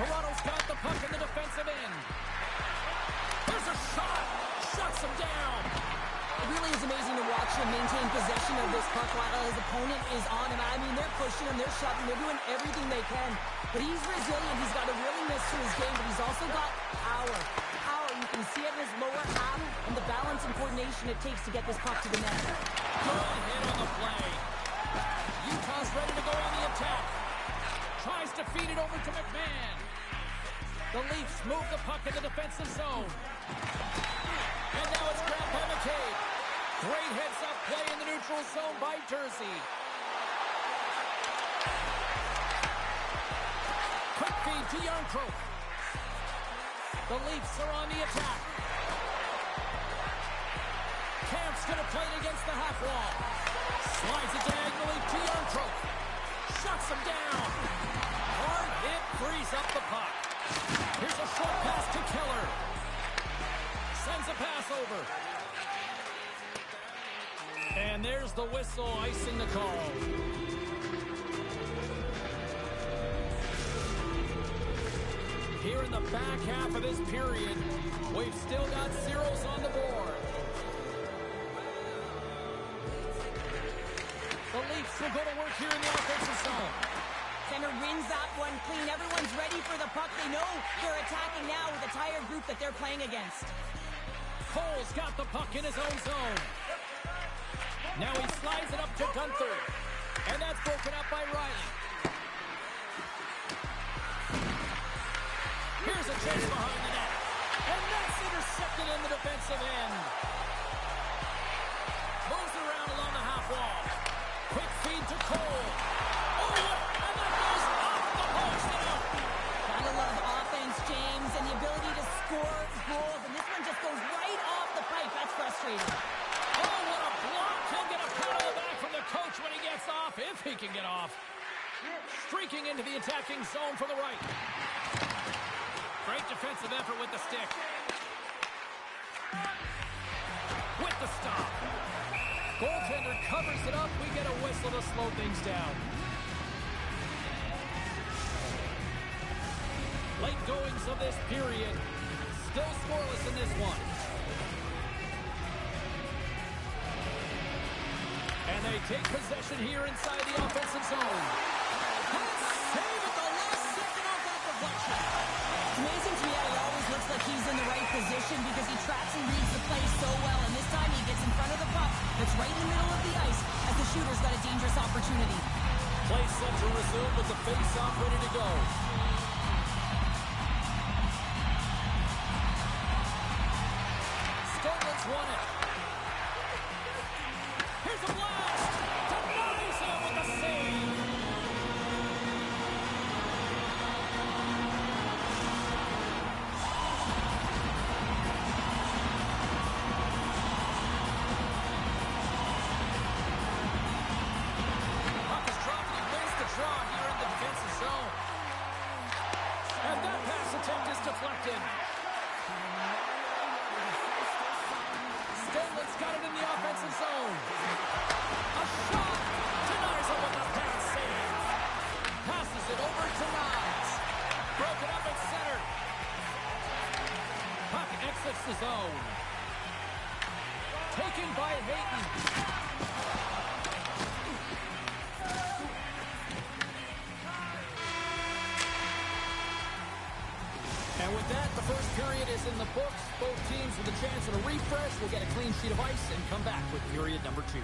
Toronto's got the puck in the defensive end. There's a shot. Shuts him down. It really is amazing to watch him maintain possession of this puck while his opponent is on him. I mean, they're pushing him, they're shoving, they're doing everything they can. But he's resilient. He's got a willingness to his game, but he's also got power. Power, you can see it in his lower half and the balance and coordination it takes to get this puck to the net. Good hit on the play. Utah's ready to go on the attack. Tries to feed it over to McMahon. The Leafs move the puck in the defensive zone. And now it's grabbed by McCabe. Great heads-up play in the neutral zone by Jersey. Quick feed to Jarnkrok. The Leafs are on the attack. Kampf's going to play it against the half wall. Slides it diagonally to Jarnkrok. Shuts him down. Hard hit frees up the puck. Here's a short pass to Keller. Sends a pass over. And there's the whistle icing the call. Here in the back half of this period, we've still got zeros on the board. The Leafs will go to work here in the offensive zone. Center wins that one clean. Everyone's ready for the puck. They know they're attacking now with a tired group that they're playing against. Cole's got the puck in his own zone. Now he slides it up to Gunther. And that's broken up by Riley. Here's a chance behind the net. And that's intercepted in the defensive end. Moves around along the half wall. Quick feed to Cole. Oh, and that goes off the post and out. Gotta love offense, James, and the ability to score goals. And this one just goes right off the pipe. That's frustrating. Oh, what a block. He'll get a pat on the back from the coach when he gets off, if he can get off. Streaking into the attacking zone for the right. Great defensive effort with the stick. With the stop. Goaltender covers it up. We get a whistle to slow things down. Late goings of this period. Still scoreless in this one. And they take possession here inside the offensive zone. Save at the last second off that deflection. Amazing to me how he always looks like he's in the right position because he tracks and reads the play so well. And this time he gets in front of the puck that's right in the middle of the ice as the shooter's got a dangerous opportunity. Play set to resume with the face-off ready to go. Stenley's won it. Here's a blast! Denied! the defensive zone. And that pass attempt is deflected. Stenlin's got it in the offensive zone. A shot. Denies it with the pass save. Passes it over to Nyes. Broken up at center. Puck exits the zone. Taken by Hayton. And with that, the first period is in the books. Both teams with a chance at a refresh will get a clean sheet of ice and come back with period number 2.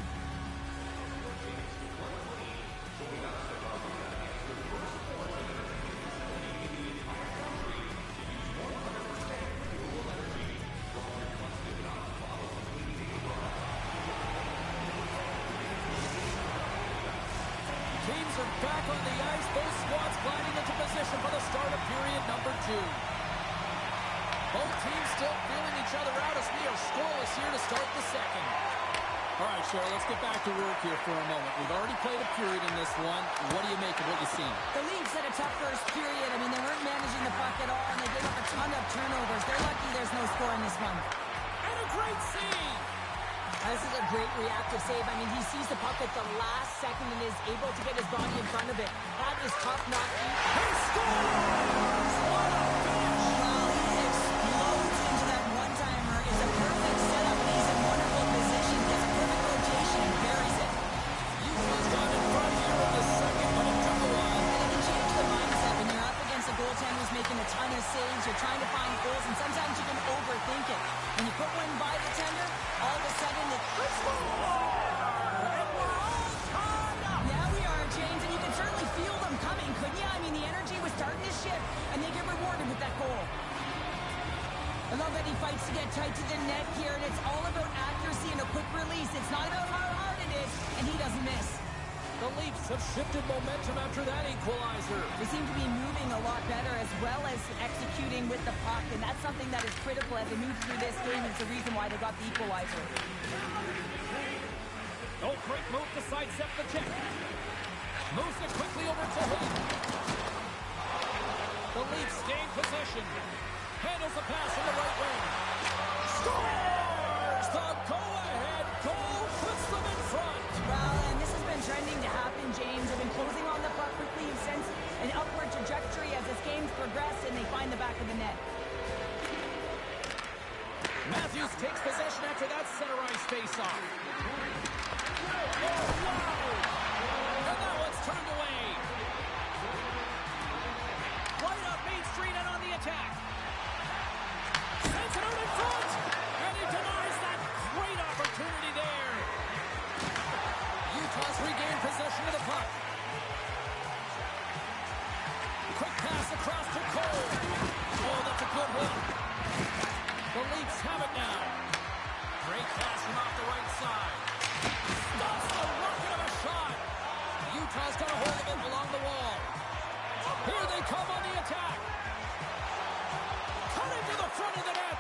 Teams are back on the ice. Both squads gliding into position for the start of period number 2. Both teams still feeling each other out as we are scoreless here to start the second. All right, Cheryl, let's get back to work here for a moment. We've already played a period in this one. What do you make of what you've seen? The Leafs had a tough first period. I mean, they weren't managing the puck at all, and they gave up a ton of turnovers. They're lucky there's no score in this one. And a great save! This is a great reactive save. I mean, he sees the puck at the last second and is able to get his body in front of it. That is tough, not easy. He scores! What a finish! Well, he explodes into that one-timer. It's a perfect setup, and he's in wonderful position. Gets a perfect rotation and buries it. Utah's got in front here in the second, but it took a while. And it can change the mindset when you're up against a goaltender who's making a ton of saves. You're trying to find goals, and sometimes you can overthink it. When you put one by the tender, all of a sudden it... And we're all tied up! Yeah, we are, James, and you can certainly feel them coming, couldn't you? I mean, the energy was starting to shift, and they get rewarded with that goal. I love that he fights to get tight to the net here, and it's all about accuracy and a quick release. It's not about how hard it is, and he doesn't miss. The Leafs have shifted momentum after that equalizer. They seem to be moving a lot better as well as executing with the puck, and that's something that is critical as they move through this game. It's the reason why they got the equalizer. Oh, great move to sidestep the check. Moves it quickly over to Hayton. The Leafs gain possession. Handles the pass in the right wing. Scores! The go-ahead goal puts them in front. Well, and this has been trending to happen, James. They've been closing on the puck quickly. You've sensed an upward trajectory as this game's progressed, and they find the back of the net. Matthews takes possession after that center ice face-off. Oh, wow! And that one's turned away. Right up Main Street and on the attack. Sends it out in front. And he denies that great opportunity there. Utah's regained possession of the puck. Quick pass across to Cole. Oh, that's a good hit. The Leafs have it now. Great pass from off the right side. Stops the rocket of a shot. Utah's got a hold of it along the wall. Here they come on the attack. Cutting to the front of the net.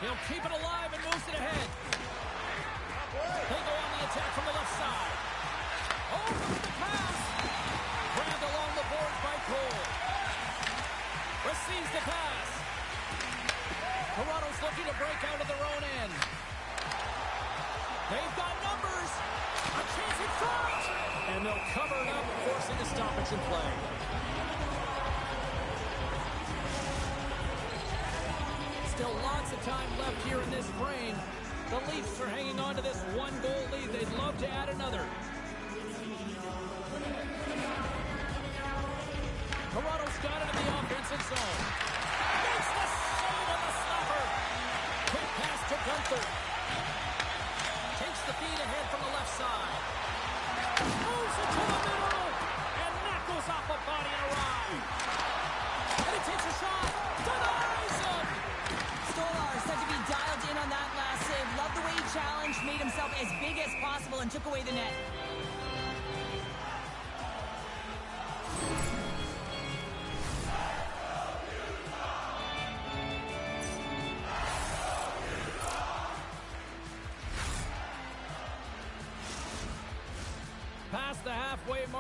He'll keep it alive and moves it ahead. They go on the attack from the left side. Over the pass. Grabbed along the boards by Cole. Receives the pass. Toronto's looking to break out of their own end. They've got numbers. A chance in front. And they'll cover it up, forcing a stoppage in play. Still lots of time left here in this frame. The Leafs are hanging on to this one-goal lead. They'd love to add another. Toronto's got it in the offensive zone. Makes the save on the stopper. Quick pass to Gunther. Takes the feed ahead from the left side. Moves it to the middle. And that goes off a body and a ride. And he takes a shot. Denies him. Stolar said to be dialed in on that last save. Loved the way he challenged, made himself as big as possible, and took away the net.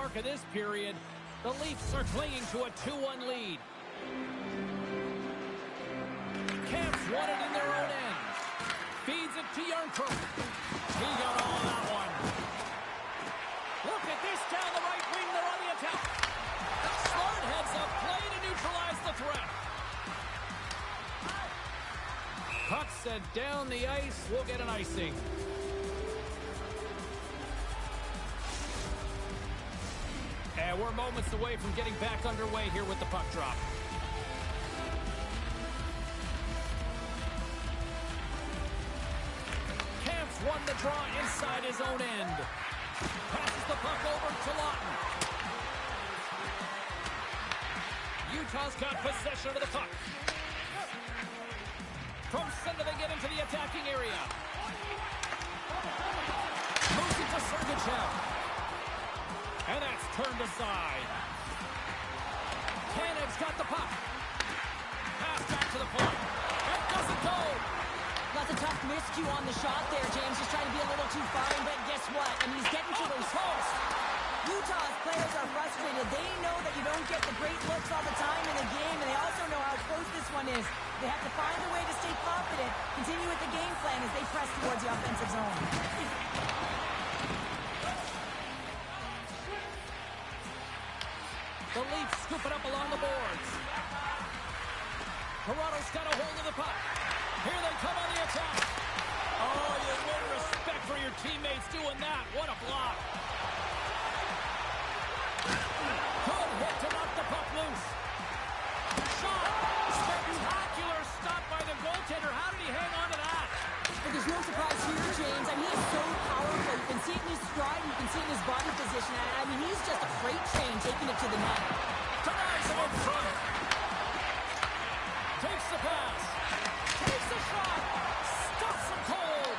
mark of this period. The Leafs are clinging to a 2-1 lead. Camps won it in their own end. Feeds it to Jarnkrok. He got all of that one. Look at this down the right wing. They're on the attack. Smart heads up play to neutralize the threat. Puck sent down the ice. We'll get an icing. And we're moments away from getting back underway here with the puck drop. Camps won the draw inside his own end. Passes the puck over to Lawton. Utah's got possession of the puck. From center they get into the attacking area. Moves it to Sergachev. And that's turned aside. Tanev's got the puck. Pass back to the point. That doesn't go. That's a tough miscue on the shot there, James. Just trying to be a little too fine, but guess what? I mean, he's getting to those posts. Utah's players are frustrated. They know that you don't get the great looks all the time in a game, and they also know how close this one is. They have to find a way to stay confident, continue with the game plan as they press towards the offensive zone. The Leafs scoop it up along the boards. Toronto's got a hold of the puck. Here they come on the attack. Oh, you win respect for your teammates doing that. What a block. Good hit to knock the puck loose. Shot. Spectacular stop by the goaltender. How did he hang on to that? But there's no surprise here, James. I mean, he is so powerful. You can see it in his stride, and you can see it in his body position. I mean, he's just a freight train taking it to the net. Denies him in front. Takes the pass. Takes the shot. Stuffs him cold.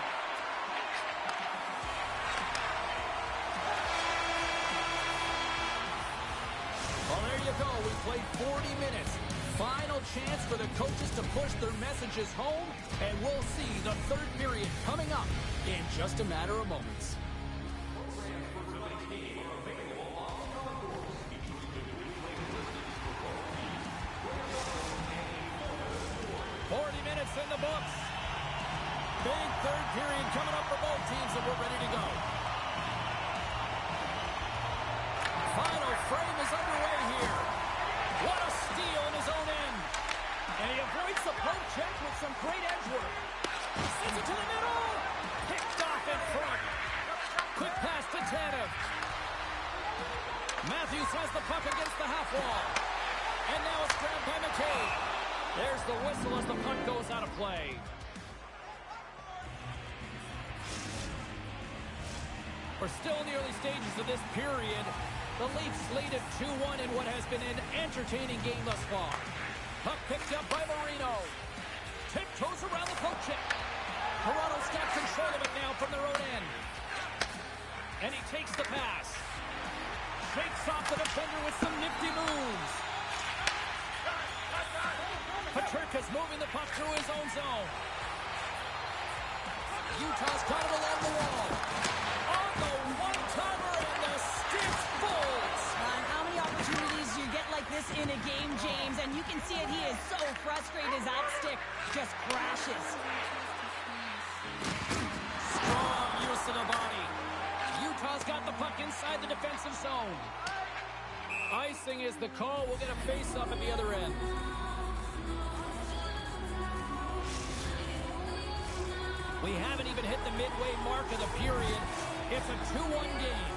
Well, there you go. We played 40 minutes. Final chance for the coaches to push their messages home, and we'll see the third period coming up in just a matter of moments. In the books. Big third period coming up for both teams, and we're ready to go. Final frame is underway here. What a steal in his own end. And he avoids the poke check with some great edge work. Sends it to the middle. Picked off in front. Quick pass to Tanev. Matthews has the puck against the half wall. And now it's grabbed by McCabe. There's the whistle as the puck goes out of play. We're still in the early stages of this period. The Leafs lead at 2-1 in what has been an entertaining game thus far. Puck picked up by Marino. Tiptoes around the poke check. Toronto's got control of it now from their own end. And he takes the pass. Shakes off the defender with some nifty moves. Peterka's moving the puck through his own zone. Utah's got it along the wall. On the one-timer, and the stick folds. How many opportunities do you get like this in a game, James? And you can see it. He is so frustrated as that stick just crashes. Strong use of the body. Utah's got the puck inside the defensive zone. Icing is the call. We'll get a face-up at the other end. We haven't even hit the midway mark of the period. It's a 2-1 game.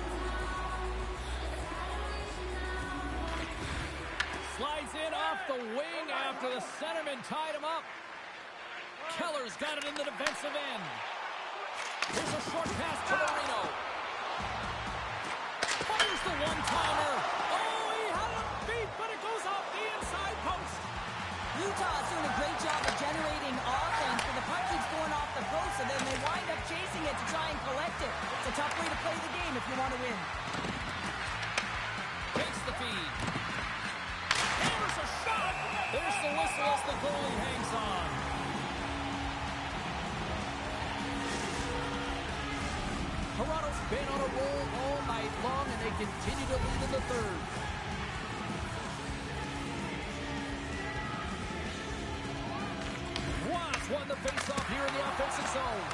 Slides in off the wing after the centerman tied him up. Keller's got it in the defensive end. Here's a short pass to Marino. Fires the one-timer. Oh, he had him beat, but it goes off the inside post. Utah's doing a great job of generating offense, but the puck keeps going off the post, and then they wind up chasing it to try and collect it. It's a tough way to play the game if you want to win. Takes the feed. Hammers a shot. There's the whistle as the goalie hangs on. Toronto's been on a roll all night, long, and they continue to lead in the third. Watts won the faceoff here in the offensive zone.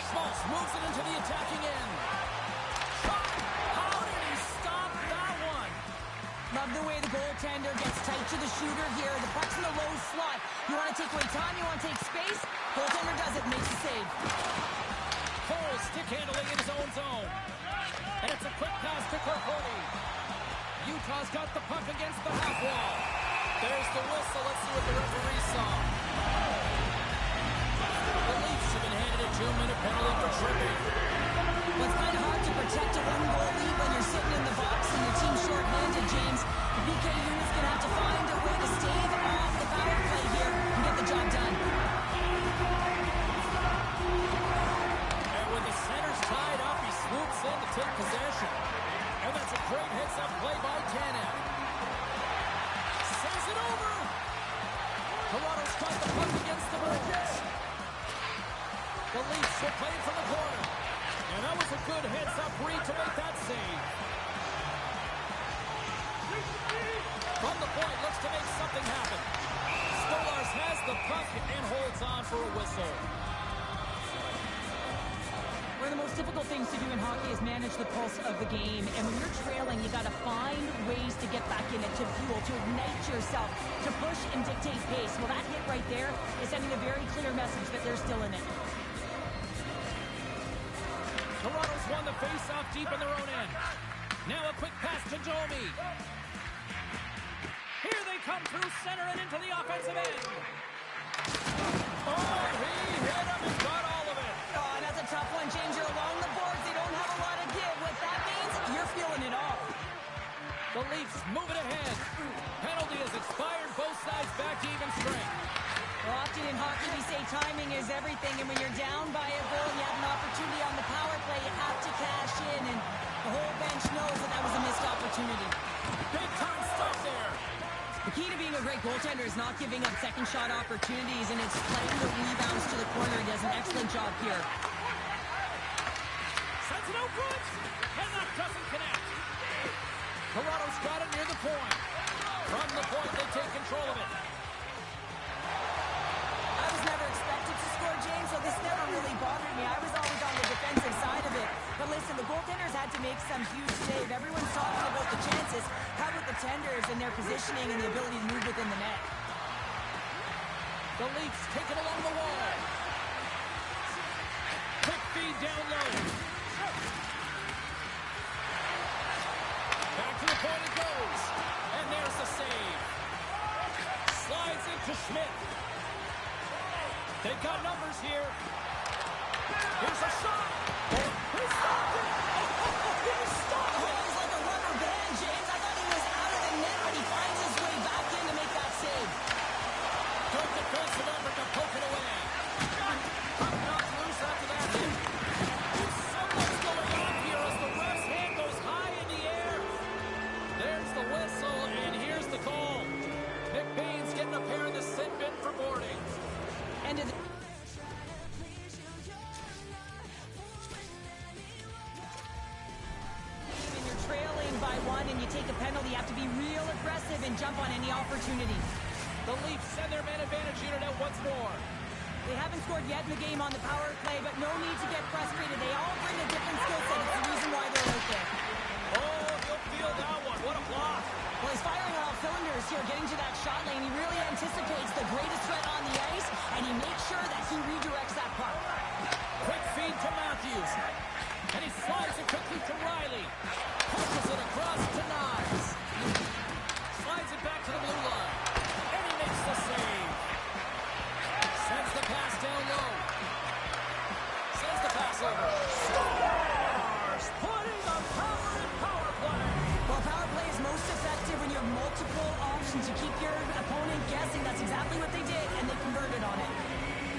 Schmaltz moves it into the attacking end. Shot! How did he stop that one? Love the way the goaltender gets tight to the shooter here. The puck's in the low slot. You want to take away time, you want to take space. Goaltender does it, makes the save. Cole stick handling in his own zone. And it's a quick pass to Corponi. Utah's got the puck against the half wall. There's the whistle. Let's see what the referee saw. The Leafs have been handed a 2-minute penalty for tripping. Well, it's kind of hard to protect a one-goal lead when you're sitting in the box and your team's short-handed, James. The BK unit's going to have to find a way to stave off the power play here and get the job done. And with the centers tied up, he swoops in to take possession. And that's a great heads-up play by Tanev. Sends it over. Toronto's got the puck against the boards. The Leafs will play it from the corner. And that was a good heads-up read to make that save. From the point, looks to make something happen. Stolarz has the puck and holds on for a whistle. One of the most difficult things to do in hockey is manage the pulse of the game. And when you're trailing, you got to find ways to get back in it, to fuel, to ignite yourself, to push and dictate pace. Well, that hit right there is sending a very clear message that they're still in it. Toronto's won the face-off deep in their own end. Now a quick pass to Domi. Here they come through center and into the offensive end. Oh, he hit him and got all of it. Oh, that's a tough one, James. You're along the boards. They don't have a lot of give. What that means, you're feeling it all. The Leafs move it ahead. Penalty has expired. Both sides back to even strength. Well, often in hockey, we say timing is everything, and when you're down by a goal and you have an opportunity on the power play, you have to cash in, and the whole bench knows that that was a missed opportunity. Big time stuff there. The key to being a great goaltender is not giving up second shot opportunities, and it's playing the rebounds to the corner. He does an excellent job here. Sends it out front, and that doesn't connect. Toronto's got it near the point. From the point, they take control of it. I was never expected to score, James, so this never really bothered me. I was always on the defensive side of it. But listen, the goaltenders had to make some huge save. Everyone's talking about the chances. How about the tenders and their positioning and the ability to move within the net? The Leafs take it along the wall. Quick feed down low. Back to the point it goes. And there's the save. Slides into Schmidt. They've got numbers here. Here's a shot. He stopped it. He stopped it. He's like a rubber band, James. I thought he was out of the net, but he finds his way back in to make that save. Good defensive effort to poke it away. Puck knocked loose after that hit. Something's going on here as the ref's hand goes high in the air. There's the whistle, and here's the call. Nick Baines getting a pair in the sin bin for boarding. End of the... When you're trailing by one and you take a penalty, you have to be real aggressive and jump on any opportunity. The Leafs send their man advantage unit out once more. They haven't scored yet in the game on the power play, but no need to get frustrated. They all bring a different skill set. It's the reason why they're out there. Oh, you'll feel that one. What a block. Well, he's firing on all cylinders here, getting to that shot lane. He really anticipates the greatest threat on the ice, and he makes sure that he redirects that puck. Quick feed to Matthews. And he slides it quickly to Riley. Pushes it across to Knies. Slides it back to the blue line. And he makes the save. Sends the pass down low. Sends the pass over. Stars putting the power in power play. Well, power play is most effective when you have multiple options to keep your opponent guessing. That's exactly what they did, and they converted on it.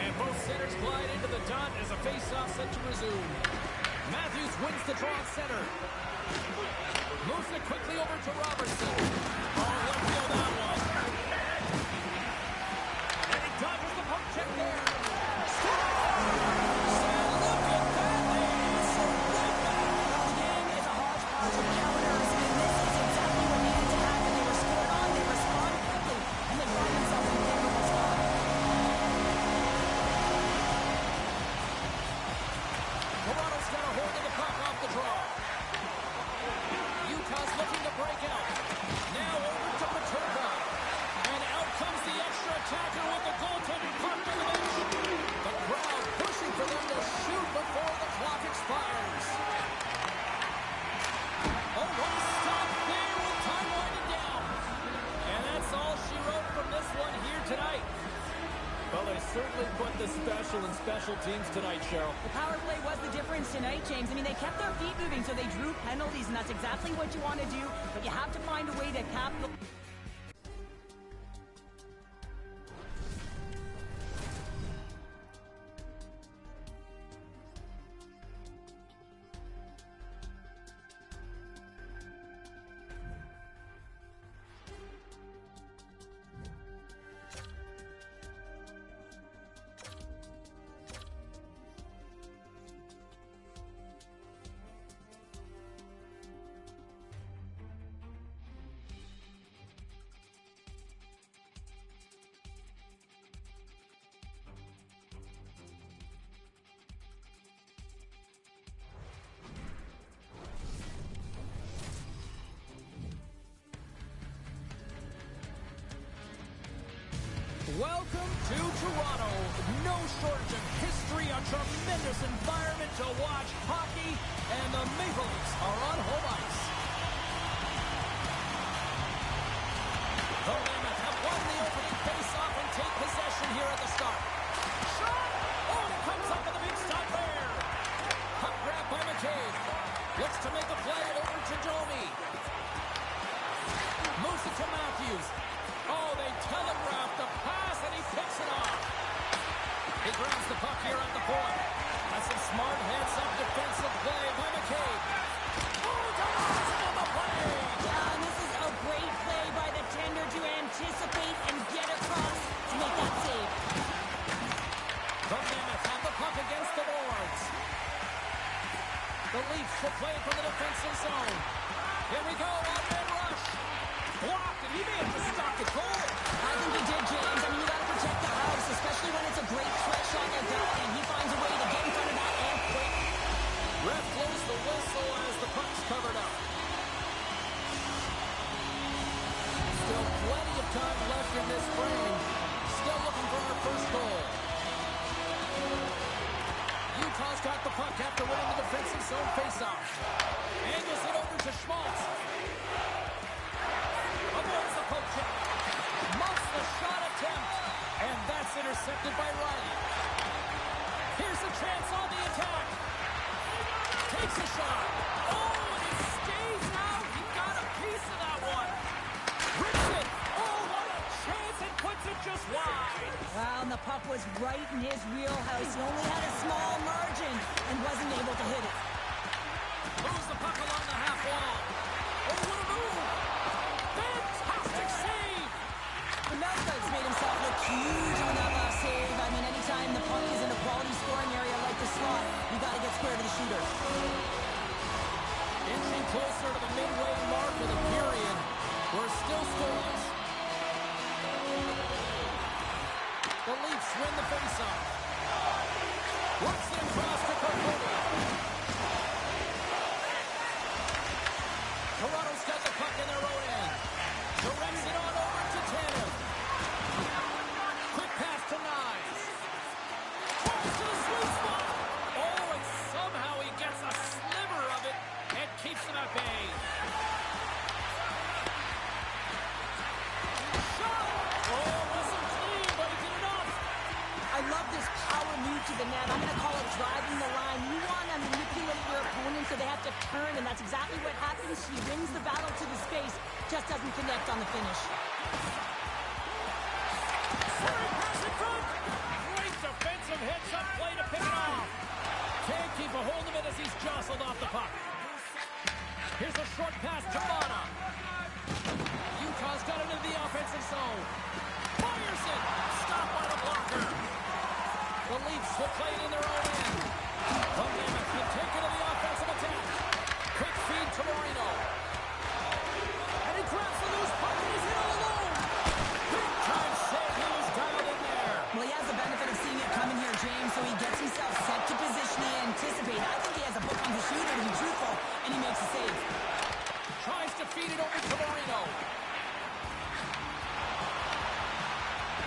And both centers glide into the dot as a face-off set to resume. Matthews wins the draw at center. Moves it quickly over to Robertson. Oh, he'll feel that one. And he dodges the poke check there. Look at that. They answer right back. The game crucial in special teams tonight, Cheryl. The power play was the difference tonight, James. I mean, they kept their feet moving, so they drew penalties, and that's exactly what you want to do, but you have to find a way to cap the... Welcome to Toronto. No shortage of history, a tremendous environment to watch hockey, and the Maple Leafs are on home ice. The Mammoth have won the opening face-off and take possession here at the start. Shot! Oh, and it comes up with a big stop there. Puck grab by McCabe. Looks to make a play over to Domi. Moves it to Matthews. Oh, they telegraphed the pass, and he picks it off. He grabs the puck here at the point. That's a smart heads-up defensive play by McCabe. Oh, Domi's on the play! And this is a great play by the tender to anticipate and get across to make that save. The Mammoth have the puck against the boards. The Leafs will play it from the defensive zone. Here we go, one-man rush. Blocked, and he may have just stopped the goal. I think he did, James. I mean, you got to protect the house, especially when it's a great threat shot like that, and he finds a way to get in front of that and quick. Ref blows the whistle as the puck's covered up. Still plenty of time left in this frame. Still looking for our first goal. Utah's got the puck after winning the defensive zone faceoff. Angles it over to Schmaltz. Avoids the poke check. Muffs the shot attempt. And that's intercepted by Riley. Here's a chance on the attack. Takes a shot. Oh, and he stays out. He got a piece of that one. Rips it. Oh, what a chance. And puts it just wide. Wow, and the puck was right in his wheelhouse. He only had a small margin and wasn't able to hit it. Moves the puck along the half wall. Oh, what a move. Fantastic save. Melga's made himself look huge on that last save. I mean, anytime the puck is in a quality scoring area like the slot, you got to get square to the shooter. Inching closer to the midway mark of the period. We're still scoreless. The Leafs win the faceoff. Works it across to Kotkaniemi. Toronto's got the puck in their own end. Directs it on over to Tanev. Quick pass to Knies. Falls to the sweet spot. Oh, and somehow he gets a sliver of it and keeps them at bay. Shot! Oh, wasn't clean, but he did enough. I love this power move to the net. I'm going to call it driving the line. You want to manipulate your opponent so they have to turn, and that's exactly what happens. He wins the battle to the space, just doesn't connect on the finish. Slurry pass in front. Great defensive hits-up play to pick it off. Can't keep a hold of it as he's jostled off the puck. Here's a short pass to Mana. Utah's got it into the offensive zone. Fires it. Stopped by the blocker. The Leafs will play it in their own end. The Mammoth can take it to the offensive attack. Quick feed to Marino. And he grabs the loose puck and he's in all alone. Big time save. He was dialed in there. Well, he has the benefit of seeing it coming here, James, so he gets himself set to position he anticipated. I think he has a book on the shooter, to be truthful, and he makes a save. Tries to feed it over to Marino.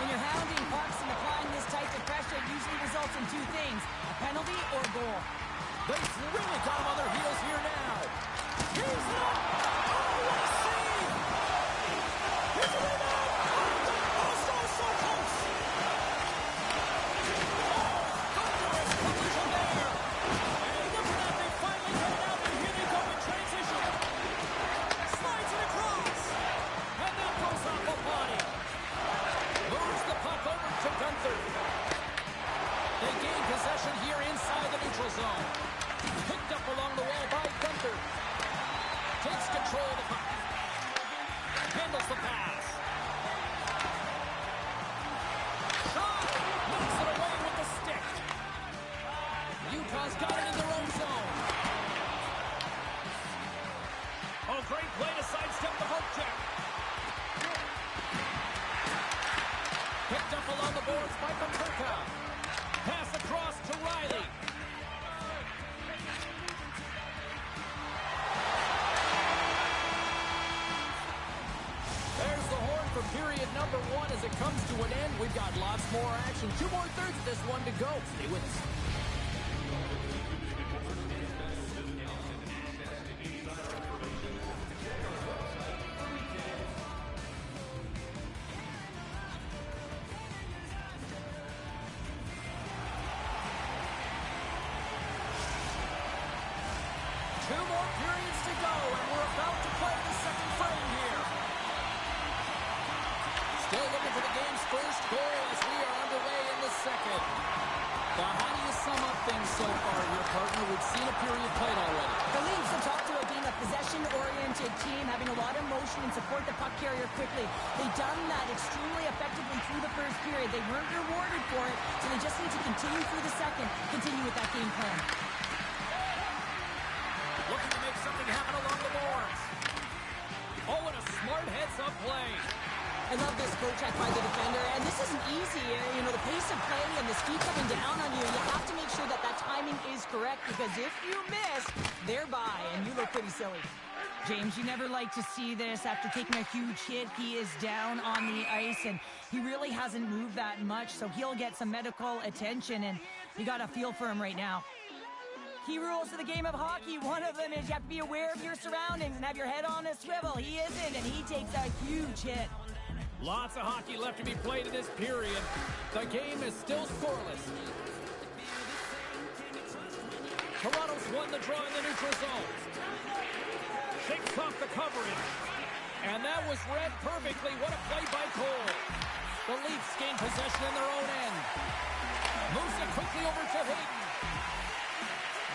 When you're hounding pucks and applying this type of pressure, it usually results in two things, a penalty or a goal. They've really got him on their heels here now. Here's it up. Oh, what a save. Here's a rebound. Oh, so close. Oh, control of the puck. Handles the pass. Shot! Knocks it away with the stick. Utah's got it in their own zone. Oh, great play to sidestep the poke check. Picked up along the boards by Paterka. Pass across to Riley. There's the horn for period number 1 as it comes to an end. We've got lots more action. 2 more thirds of this one to go. Stay with us. Two more periods to go, and we're about to play the second frame here. Still looking for the game's first goal as we are underway in the second. Now, how do you sum up things so far here, partner? We've seen a period played already. The Leafs have talked about being a possession-oriented team, having a lot of motion and support the puck carrier quickly. They've done that extremely effectively through the first period. They weren't rewarded for it, so they just need to continue through the second, continue with that game plan. Looking to make something happen along the boards. Oh, and a smart heads-up play. I love this poke check by the defender, and this isn't easy. You know, the pace of play and the speed coming down on you, you have to make sure that that timing is correct, because if you miss, they're by, and you look pretty silly. James, you never like to see this. After taking a huge hit, he is down on the ice, and he really hasn't moved that much, so he'll get some medical attention, and you got a feel for him right now. Key rules to the game of hockey. One of them is you have to be aware of your surroundings and have your head on a swivel. He isn't, and he takes a huge hit. Lots of hockey left to be played in this period. The game is still scoreless. Toronto's won the draw in the neutral zone. Shakes off the coverage. And that was read perfectly. What a play by Cole. The Leafs gain possession in their own end. Moves it quickly over to Hayden.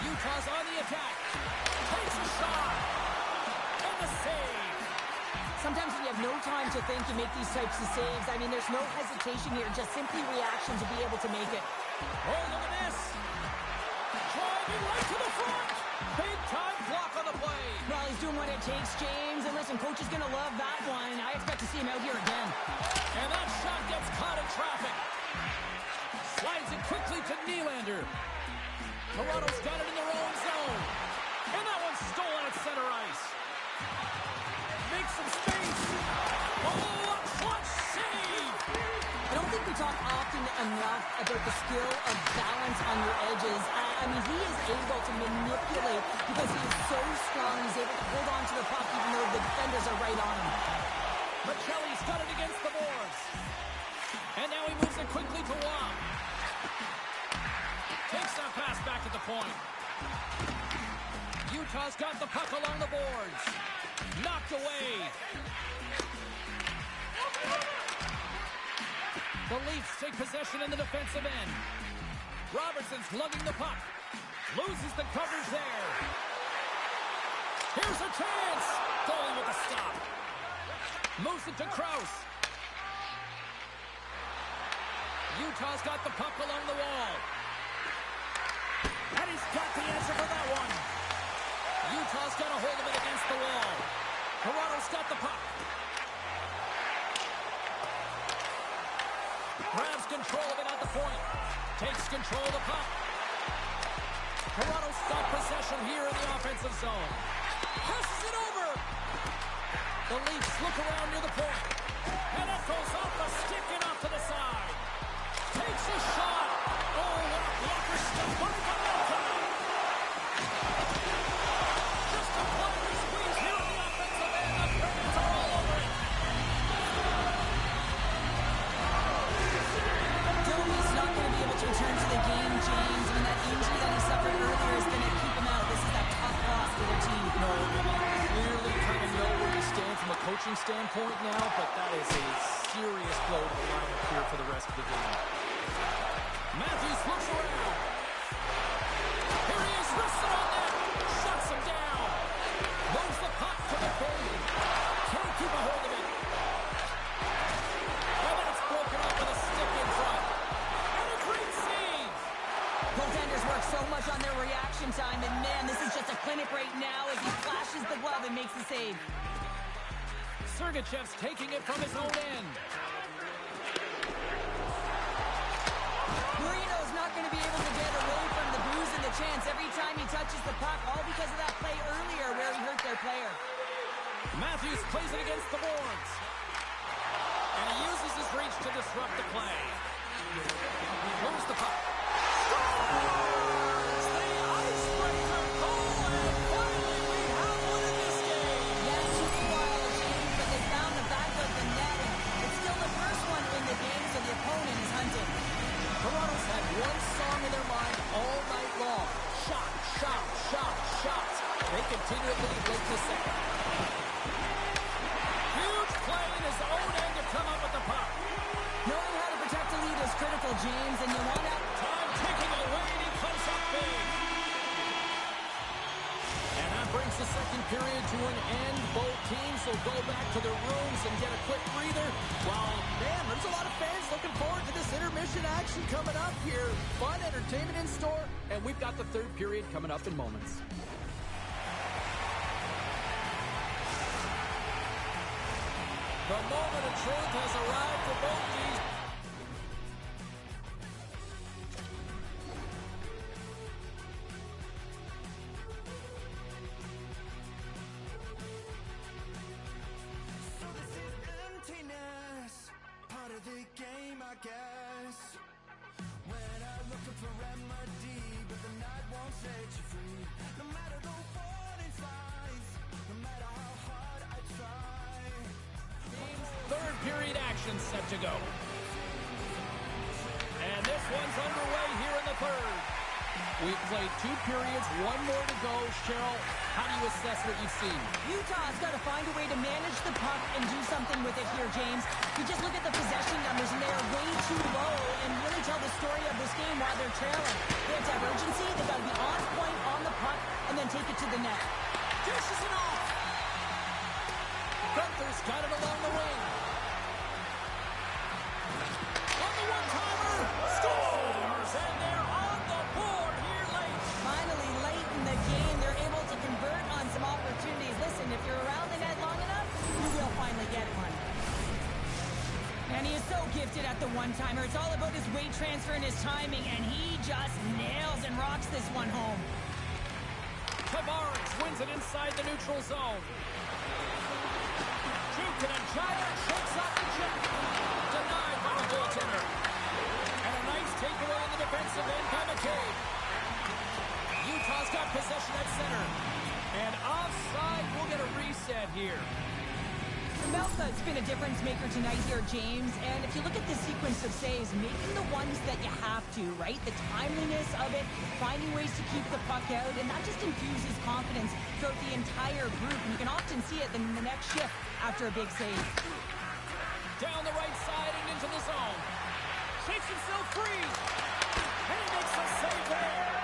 Utah's on the attack. Takes a shot. And the save. Sometimes when you have no time to think, you make these types of saves. I mean, there's no hesitation here, just simply reaction to be able to make it. Oh, look at this. Driving right to the front. Big time block on the play. Well, he's doing what it takes, James. And listen, coach is going to love that one. I expect to see him out here again. And that shot gets caught in traffic. Slides it quickly to Nylander. Toronto's got it in their own zone. And that one's stolen at center ice. Makes some space. Oh, a clutch save. I don't think we talk often enough about the skill of balance on your edges. I mean, he is able to manipulate because he is so strong. He's able to hold on to the puck even though the defenders are right on him. Machelli's got it against the boards. And now he moves it quickly to Wong. Takes that pass back at the point. Utah's got the puck along the boards. Knocked away. The Leafs take possession in the defensive end. Robertson's lugging the puck. Loses the coverage there. Here's a chance. Goalie with a stop. Moves it to Krause. Utah's got the puck along the wall. And he's got the answer for that one. Utah's got a hold of it against the wall. Toronto's got the puck. Grabs control of it at the point. Takes control of the puck. Toronto's got possession here in the offensive zone. Passes it over. The Leafs look around near the point. And it goes off the stick and off to the side. Takes a shot. Oh, what a blocker step by Pavelka. Just a play squeeze here in the offensive end. The fans are all over it. Domi's not going to be able to return to the game, James. I mean, that injury that he suffered earlier is going to keep him out. This is that tough loss for their team. No, you clearly kind of know where you stand from a coaching standpoint now, but that is a serious blow to the lineup here for the rest of the game. Matthews looks around. Here he is, wristed on that. Shuts him down. Moves the puck to the goal judge on their reaction time, and man, this is just a clinic right now as he flashes the glove and makes the save. Sergachev's taking it from his own end. Marino's not going to be able to get away from the booze and the chance every time he touches the puck, all because of that play earlier where he hurt their player. Matthews plays it against the boards. And he uses his reach to disrupt the play. Moves the puck. Scores! The icebreaker goal, and finally we have one in this game. Yeah, it took a while, James, but they found the back of the net, and it's still the first one in the game, so the opponent is hunting. Toronto's had one song in their mind all night long. Shot, shot, shot, shots. They continue to lead late in the second. Huge play in his own end to come up with the puck. Knowing how to protect a lead is critical, James, and you want that. Time ticking away, and he comes up big. And that brings the second period to an end. Both teams will go back to their rooms and get a quick breather. Well, man, there's a lot of fans looking forward to this intermission action coming up here. Fun entertainment in store, and we've got the third period coming up in moments. The moment of truth has arrived for both teams. So this is emptiness, part of the game, I guess. When I'm looking for remedy, but the night won't set you free. No matter the warning signs, no matter how hard I try. Third period action set to go. And this one's underway here in the third. We've played 2 periods, 1 more to go. Cheryl, how do you assess what you've seen? Utah's got to find a way to manage the puck and do something with it here, James. You just look at the possession numbers, and they are way too low and really tell the story of this game while they're trailing. They have to have urgency, they've got to be on point on the puck, and then take it to the net. Dishes it off. Gunther's got it along the wing. On the one-timer, scores! And they're on the board here late. Finally, late in the game, they're able to convert on some opportunities. Listen, if you're around the net long enough, you will finally get one. And he is so gifted at the one-timer. It's all about his weight transfer and his timing, and he just nails and rocks this one home. Tavares wins it inside the neutral zone. Jukin and Jaya shakes off the check. Denied by the goaltender. And a nice takeaway in the defensive end by McCabe. Utah's got possession at center. And offside, we'll get a reset here. Melka's been a difference maker tonight here, James. And if you look at the sequence of saves, making the ones that you have to, right? The timeliness of it, finding ways to keep the puck out, and that just infuses confidence throughout the entire group. And you can often see it in the next shift after a big save. Down the right side and into the zone. Shakes himself free. And he makes a save there.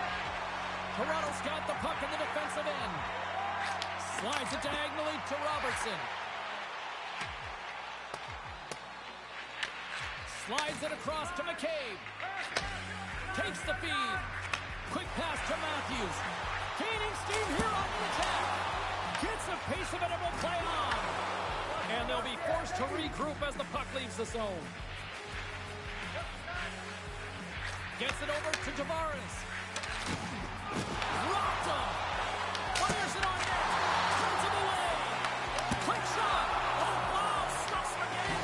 Toronto's got the puck in the defensive end. Slides it diagonally to Robertson. Slides it across to McCabe. Takes the feed. Quick pass to Matthews. Gaining steam here on the attack. Gets a piece of it and will play on. And they'll be forced to regroup as the puck leaves the zone. Gets it over to Tavares. Rocked him. Fires it on net. Turns him away. Quick shot. Oh, wow. Stuffs him again.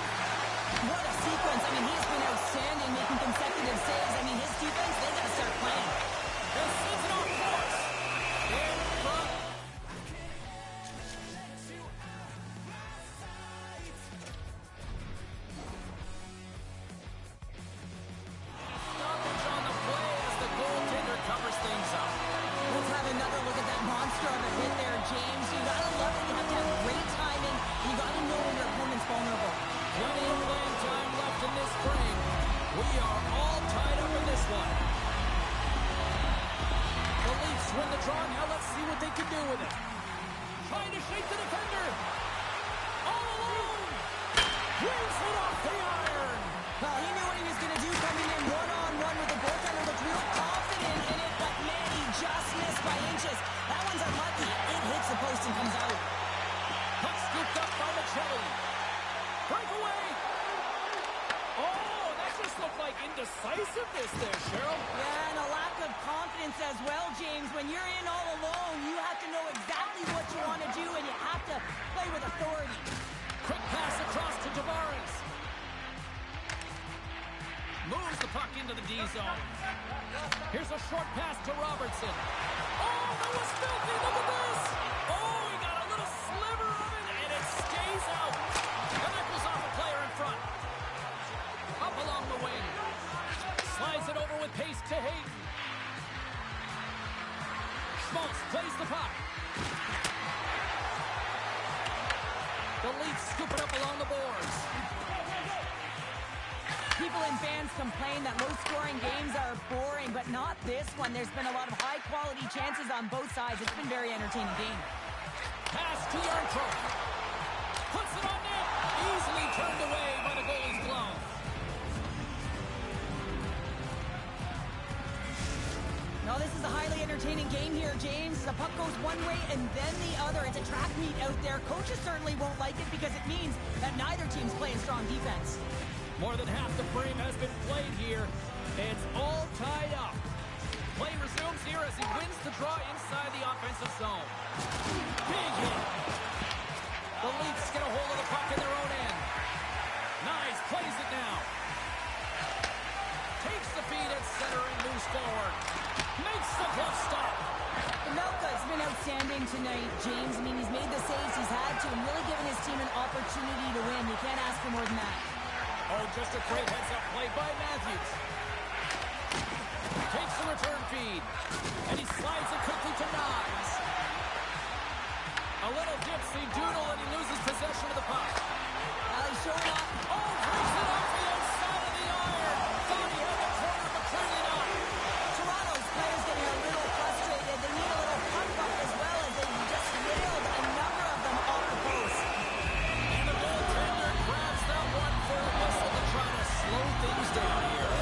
What a sequence. I mean, he's been outstanding, making consecutive saves. I mean, his defense, they got to start playing. And sends it off course. In front. Stoppage on the play as the goaltender covers things up. Let's have another look at that monster of a hit there, James. You got to love it. You have to have great timing. You got to know when your opponent's vulnerable. Plenty of playing time left in this frame. We are all tied up in this one. The Leafs win the draw. Now let's see what they can do with it. Trying to shake the defender. All alone. Weaves it off the iron. Well, he knew what he was going to do coming in one-on-one with the goaltender. Looked real confident in it, but man, he just missed by inches. That one's unlucky. It hits the post and comes out. Puck scooped up by Maccelli. Breakaway. Oh, that just looked like indecisiveness there, Cheryl. Yeah, and a lack of confidence as well, James. When you're in all alone, you have to know exactly what you want to do, and you have to play with authority. Quick pass across to Tavares. Moves the puck into the D zone. Here's a short pass to Robertson. Oh, that was filthy. Look at this. Oh, he got a little sliver of it, and it stays out. And that goes off a player in front. Up along the wing. Slides it over with pace to Hayden. Schmaltz plays the puck. The Leafs scoop it up along the boards. People and fans complain that low-scoring games are boring, but not this one. There's been a lot of high-quality chances on both sides. It's been a very entertaining game. Pass to Yarncroke. Puts it on net. Easily turned away by the goalie's glove. No, this is a highly entertaining game here, James. The puck goes one way and then the other. It's a track meet out there. Coaches certainly won't like it because it means that neither team's playing strong defense. More than half the frame has been played here. It's all tied up. Play resumes here as he wins the draw inside the offensive zone. Big hit. The Leafs get a hold of the puck in their own end. Nice, plays it now. Takes the feed at center and moves forward. Makes the glove stop. Melka's been outstanding tonight, James. I mean, he's made the saves he's had to and really given his team an opportunity to win. You can't ask for more than that. Oh, just a great heads-up play by Matthews. Takes the return feed. And he slides it quickly to Knies. A little gypsy doodle and he loses possession of the puck. He's showing off. Oh, brings it off the outside of the iron. Thought he had the corner, but clearly not. Toronto's players getting a little frustrated. They need a little puck luck as well as they just nailed a number of them off the post. And the goaltender grabs that one for a whistle to try to slow things down here.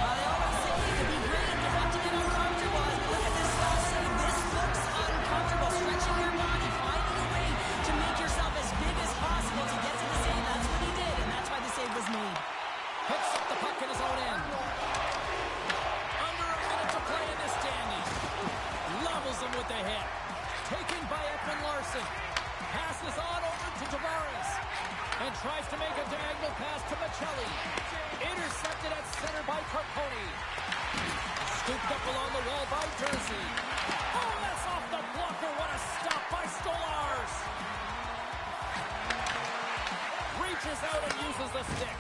They always say it could be great if you have to get uncomfortable. And look at this last save. This looks uncomfortable. Stretching your body, finding a way to make yourself as big as possible to get to the save. That's what he did, and that's why the save was made. Hooks up the puck in his own end. Under a minute to play in this standing. Levels him with the hit. Taken by Ekman Larson. Passes on over to Tavares. And tries to make a diagonal pass to Maccelli. Intercepted at center by Carponi. Scooped up along the wall by Jersey. Oh, that's off the blocker. What a stop by Stolarz. Reaches out and uses the stick.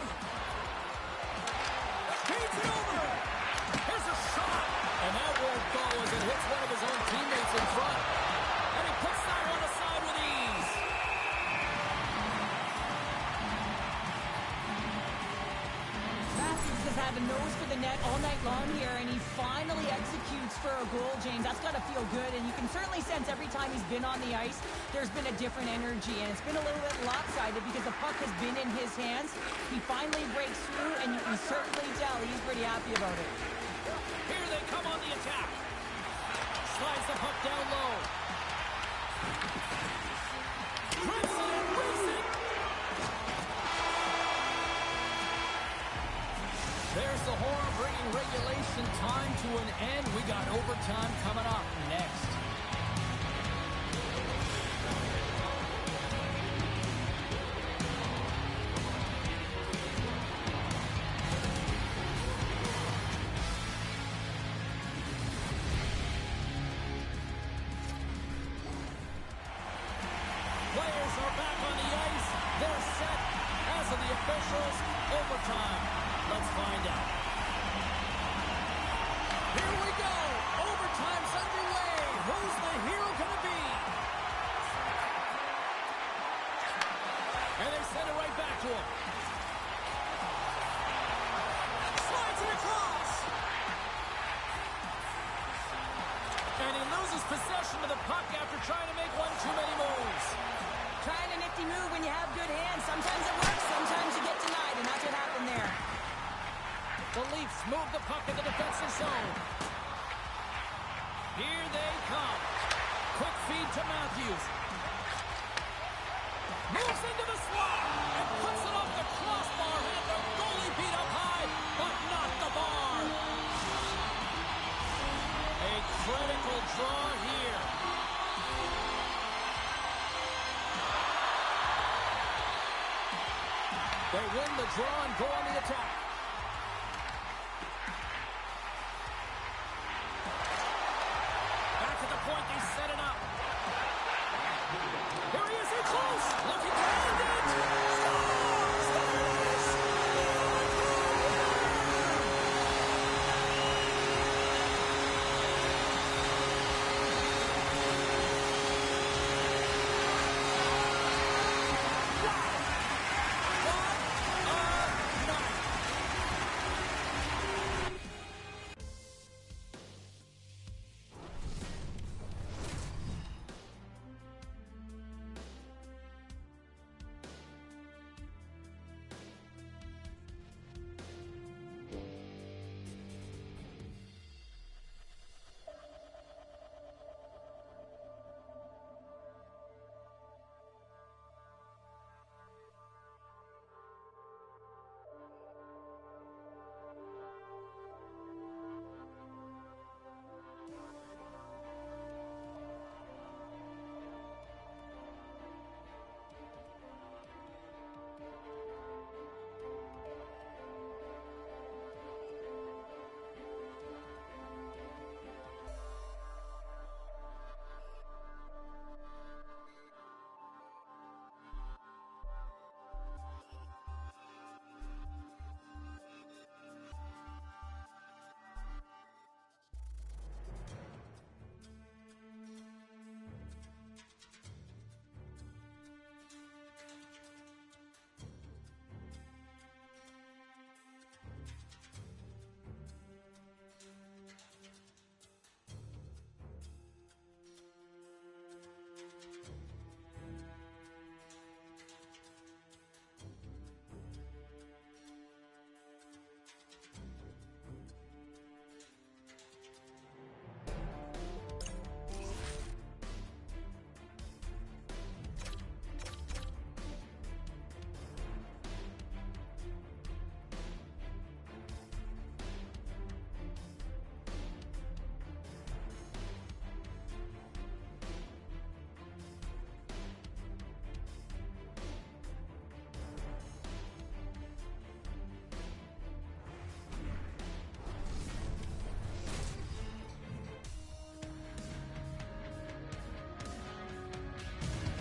Feeds it over. Here's a shot. And that won't go as it hits one of his own teammates in front. And he puts that one aside with ease. Matthews has had a nose for the net all night long here, and he finally executes for a goal, James. That's got to feel good, and you can certainly sense every time he's been on the ice, there's been a different energy, and it's been a little bit lopsided because the puck has been in his hands. He finally breaks through, and you can certainly tell he's pretty happy about it. Here they come on the attack. Slides the puck down low. Drives it and brings it. There's the horn bringing regulation time to an end. We got overtime coming up next. Players are back on the ice. They're set. As of the officials, overtime. Let's find out. Here we go. Overtime's underway. Who's the hero going to be? And they send it right back to him. Slides it across. And he loses possession of the puck after trying to make one too many moves. Trying a nifty move when you have good hands. Sometimes it works, sometimes you get denied, and that's what happened there. The Leafs move the puck in the defensive zone. Here they come. Quick feed to Matthews. Moves into the slot and puts it off the crossbar. And the goalie beat up high, but not the bar. A critical draw here. They win the draw and go on the attack. Back at the point, they set it up. Here he is, in close. Looking to end it.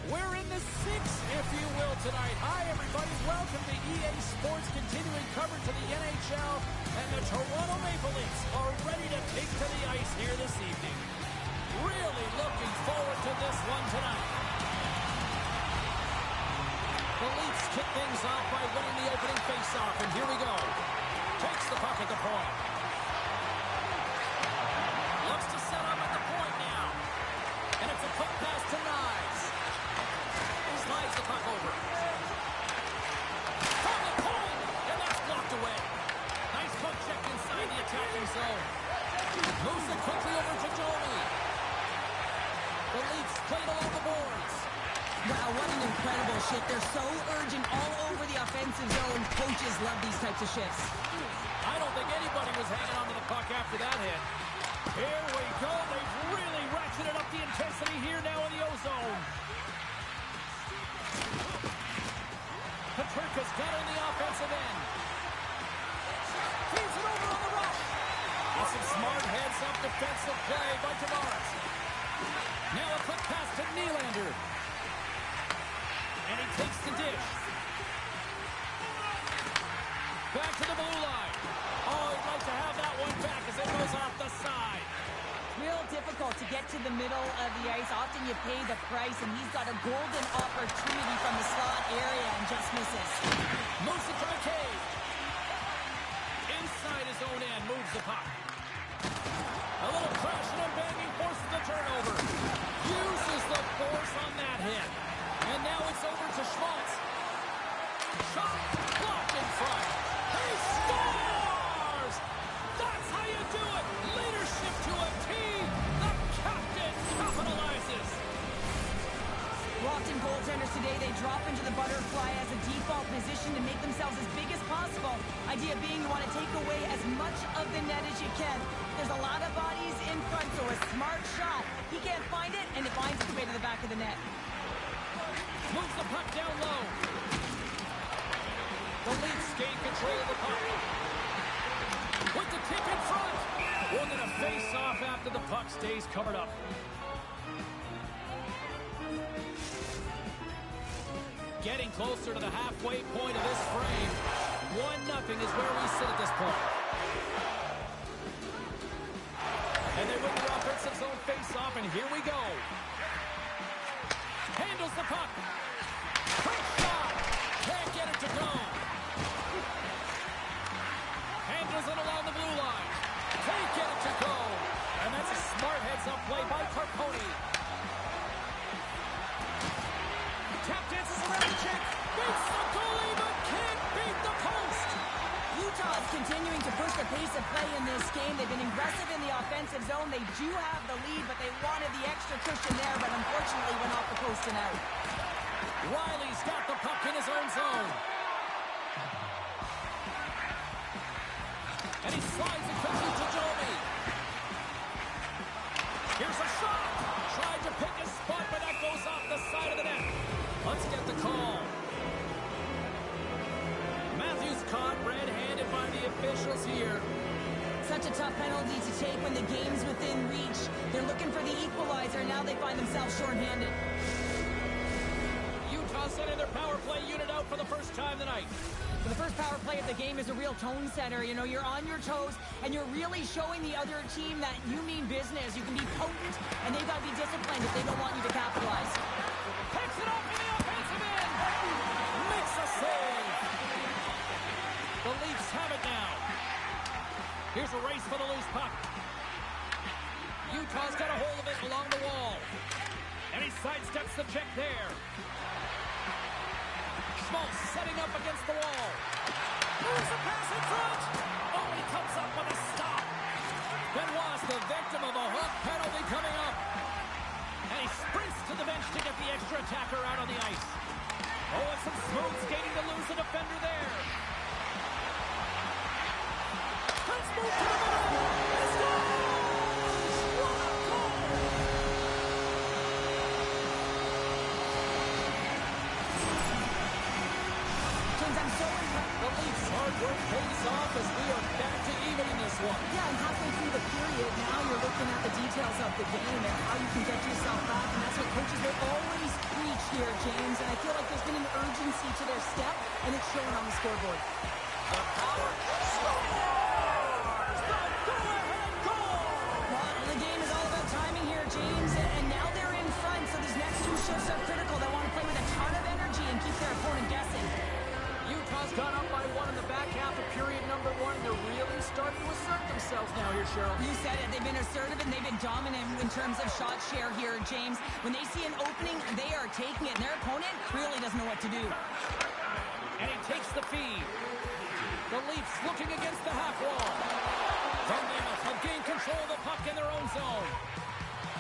We're in the sixth, if you will, tonight. Hi, everybody. Welcome to EA Sports, continuing coverage of the NHL. And the Toronto Maple Leafs are ready to take to the ice here this evening. Really looking forward to this one tonight. The Leafs kick things off by winning the opening faceoff. And here we go. Takes the puck at the point. Looks to set up at the point now. And it's a quick pass to Knies. Slides the puck over. From the point, and that's blocked away. Nice puck check inside the attacking zone. Moves it quickly over to Domi. The Leafs played along the boards. Wow, what an incredible shift. They're so urgent all over the offensive zone. Coaches love these types of shifts. I don't think anybody was hanging on to the puck after that hit. Here we go. They've really ratcheted up the intensity here now in the O-zone. Petrarca's got it in the offensive end. Feeds it over on the rush. That's some smart heads-up defensive play by Tavares. Now a quick pass to Nylander. And he takes the dish. Back to the blue line. Oh, he'd like to have that one back as it goes off the side. Real difficult to get to the middle of the ice. Often you pay the price, and he's got a golden opportunity from the slot area and just misses. Moves it to McCabe. Inside his own end, moves the puck. A little crashing and banging forces the turnover. Uses the force on that hit. And now it's over to Schmaltz. Shot blocked in front. He scores! That's how you do it. Leadership to a T. The into the butterfly as a default position to make themselves as big as possible. Idea being you want to take away as much of the net as you can. There's a lot of bodies in front, so a smart shot. He can't find it, and it finds its way to the back of the net. Moves the puck down low. The Leafs gain control of the puck. With the kick in front. We're going to face off after the puck stays covered up. Getting closer to the halfway point of this frame. 1-0 is where we sit at this point. And they win the offensive zone face-off, and here we go. Handles the puck. Quick shot. Can't get it to go. Handles it along the blue line. Can't get it to go. And that's a smart heads-up play by Carponi. Tap dances around the check. Beats the goalie, but can't beat the post. Utah is continuing to push the pace of play in this game. They've been aggressive in the offensive zone. They do have the lead, but they wanted the extra cushion there, but unfortunately went off the post and out. Riley's got the puck in his own zone. And he slides it quickly to Domi. Here's a shot. Tried to pick a spot, but that goes off the side of the net. Let's get the call. Matthews caught red-handed by the officials here. Such a tough penalty to take when the game's within reach. They're looking for the equalizer, and now they find themselves shorthanded. Utah sending their power play unit out for the first time tonight. For the first power play of the game is a real tone setter. You know, you're on your toes, and you're really showing the other team that you mean business. You can be potent, and they've got to be disciplined if they don't want you to capitalize. Picks it up in the offensive end. Makes a save. The Leafs have it now. Here's a race for the loose puck. Utah's got a hold of it along the wall. And he sidesteps the check there. Schmaltz setting up against the wall. Moves a pass in front. Oh, he comes up with a stop. Benoit's the victim of a hook penalty coming up. And he sprints to the bench to get the extra attacker out on the ice. Oh, and some smooth skating to lose the defender there. Let's move to the middle. He scores! What a goal! James, I'm so impressed. The Leafs' hard work pays off as we are back to even in this one. Yeah, and halfway through the period, now you're looking at the details of the game and how you can get yourself back, and that's what coaches will always preach here, James, and I feel like there's been an urgency to their step, and it's showing on the scoreboard. The power scores! The go-ahead goal! Well, the game is all about timing here, James, and now they're in front, so these next two shifts are critical. They want to play with a ton of energy and keep their opponent guessing. Utah's gone up by 1 in the back half of period number 1. They're really starting to assert themselves now here, Cheryl. You said it. They've been assertive and they've been dominant in terms of shot share here, James. When they see an opening, they are taking it, and their opponent really doesn't know what to do. And he takes the feed. The Leafs looking against the half wall. From Mammoth have gained control of the puck in their own zone.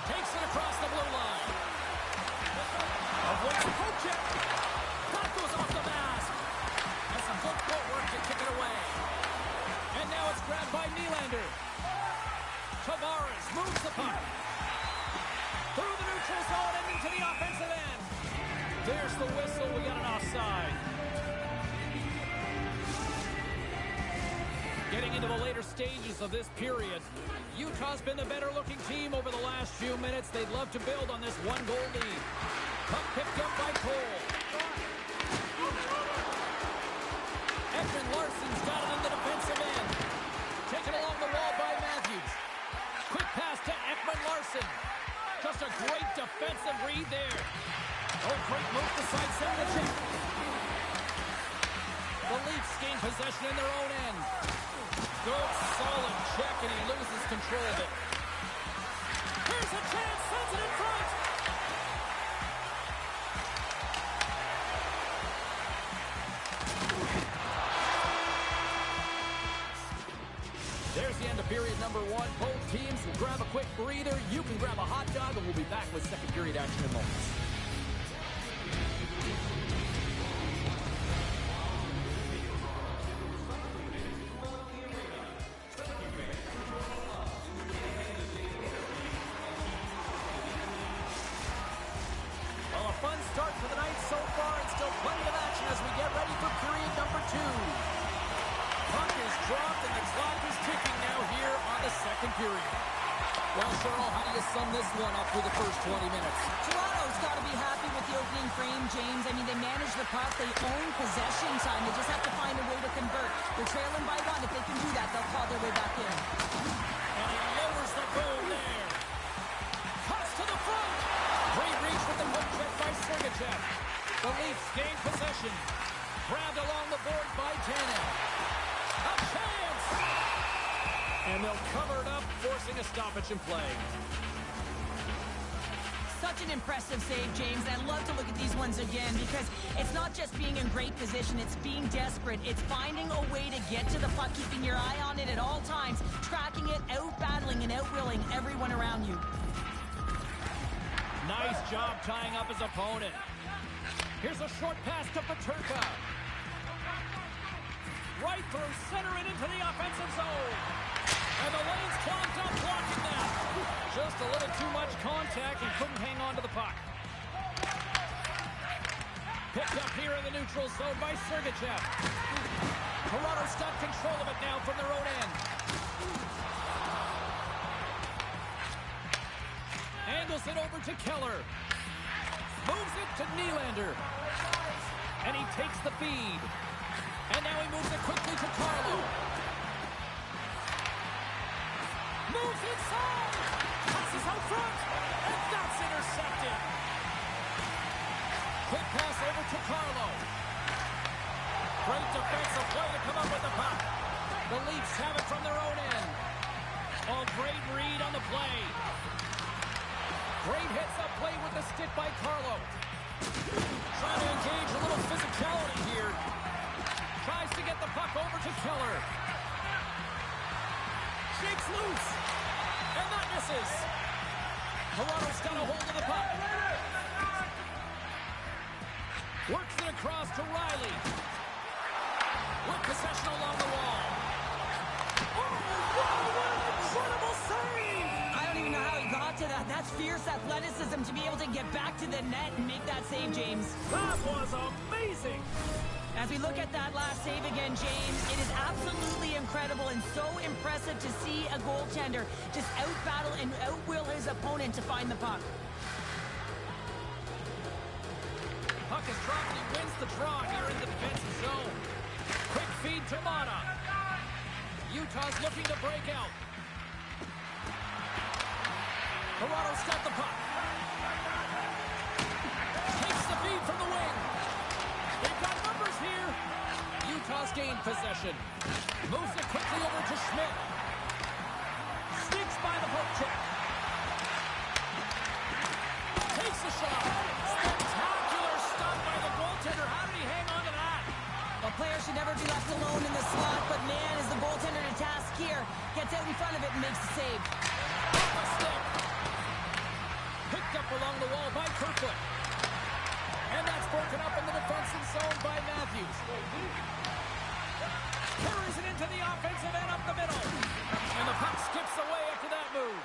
Takes it across the blue line. Avoids the poke check. Puck goes off the mask. And some good footwork to kick it away. And now it's grabbed by Nylander. Tavares moves the puck. Through the neutral zone and into the offensive end. There's the whistle. We got an offside. Getting into the later stages of this period, Utah's been the better-looking team over the last few minutes. They'd love to build on this one-goal lead. Puck picked up by Cole. Ekman Larsson's got it in the defensive end. Taken along the wall by Matthews. Quick pass to Ekman Larsson. Just a great defensive read there. Oh, great move to sidestep the check. The Leafs gain possession in their own end. Good, solid check, and he loses control of it. Here's a chance, sends it in front. There's the end of period number 1. Both teams will grab a quick breather. You can grab a hot dog, and we'll be back with second period action in moments. dropped, and the clock is ticking now here on the second period. Well, Cheryl, how do you sum this one up through the first 20 minutes? Toronto's got to be happy with the opening frame, James. I mean, they manage the puck. They own possession time. They just have to find a way to convert. They're trailing by one. If they can do that, they'll claw their way back in. And he lowers the boom there. Toss to the front. Great reach with the hook check by Sergachev. The Leafs gain possession. Grabbed along the board by Tanev. A chance! And they'll cover it up, forcing a stoppage in play. Such an impressive save, James. I love to look at these ones again because it's not just being in great position, it's being desperate. It's finding a way to get to the puck, keeping your eye on it at all times, tracking it, out-battling and out-willing everyone around you. Nice job tying up his opponent. Here's a short pass to Peterka. Right through center and into the offensive zone. And the lane's clogged up, blocking that. Just a little too much contact and couldn't hang on to the puck. Picked up here in the neutral zone by Sergachev. Toronto's got control of it now from their own end. Angles it over to Keller. Moves it to Nylander. And he takes the feed. And now he moves it quickly to Carlo. Moves inside. Passes out front. And that's intercepted. Quick pass over to Carlo. Great defensive play to come up with the puck. The Leafs have it from their own end. Oh, great read on the play. Great hits up play with the stick by Carlo. Trying to engage a little physicality here. Tries to get the puck over to Keller. Shakes loose. And that misses. Toronto's got a hold of the puck. Works it across to Riley. With possession along the wall. Oh, what an incredible save! I don't even know how he got to that. That's fierce athleticism to be able to get back to the net and make that save, James. That was amazing! As we look at that last save again, James, it is absolutely incredible and so impressive to see a goaltender just out-battle and out-will his opponent to find the puck. Puck is dropped and he wins the draw here in the defensive zone. Quick feed to Mata. Utah's looking to break out. Toronto's got the puck. Takes the feed from the wing. They've got numbers here. Utah's gained possession. Moves it quickly over to Schmidt. Sneaks by the poke check. Takes a shot. Spectacular stop by the goaltender. How did he hang on to that? A player should never be left alone in the slot, but man, is the goaltender to task here. Gets out in front of it and makes the save. Off the stick. Picked up along the wall by Kerfoot. And that's broken up in the defensive zone by Matthews. Carries it into the offensive end up the middle. And the puck skips away after that move.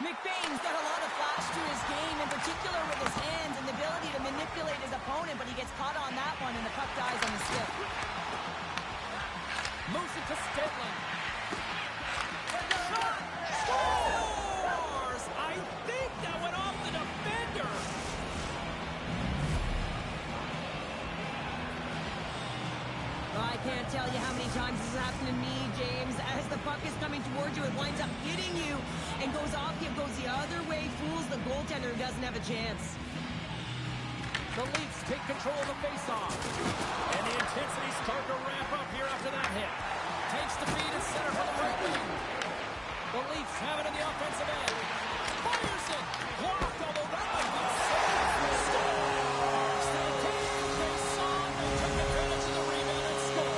McBain's got a lot of flash to his game, in particular with his hands and the ability to manipulate his opponent, but he gets caught on that one and the puck dies on the stick. Moves it to Stedland. Shot! Scores! I think that went off the defender. I can't tell you how many times this has happened to me, James. As the puck is coming towards you, it winds up hitting you and goes off you, goes the other way, fools the goaltender who doesn't have a chance. The Leafs take control of the faceoff. And the intensity's starting to ramp up here after that hit. Takes the feed and center for the right wing. The Leafs have it in the offensive end. Fires it! Blocked, although that might be safe. Scores! They came, they saw, they took advantage of the rebound and score.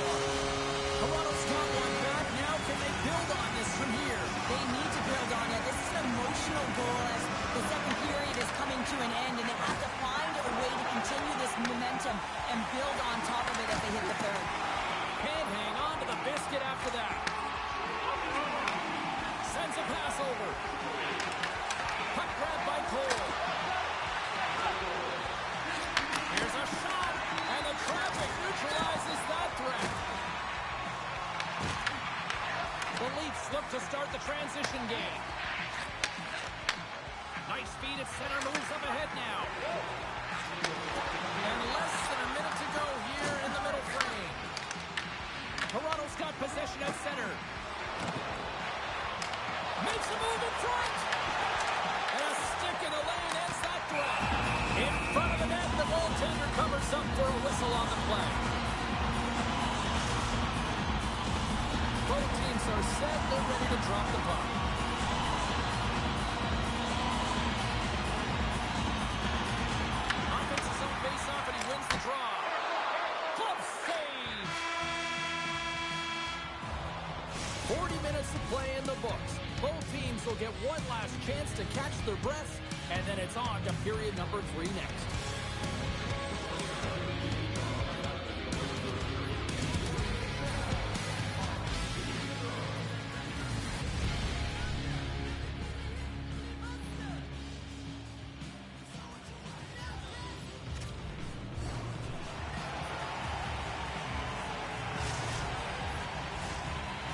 Toronto's got one back. Now can they build on this from here? They need to build on it. This is an emotional goal as the second period is coming to an end, and they have to find a way to continue this momentum and build on top of it as they hit the third. Can't hang on to the biscuit after that. Sends a pass over. Puck grab by Cole. Here's a shot, and the traffic neutralizes that threat. the transition game. Nice feed at center, moves up ahead now. And less than a minute to go here in the middle frame. Toronto's got possession at center. Makes a move in front. And a stick in the lane ends that threat. In front of the net, the goaltender covers up for a whistle on the play. Both teams are set. They're ready to drop the puck. Offense's own face-off, and he wins the draw. Glove save. 40 minutes to play in the books. Both teams will get one last chance to catch their breaths, and then it's on to period number 3 next.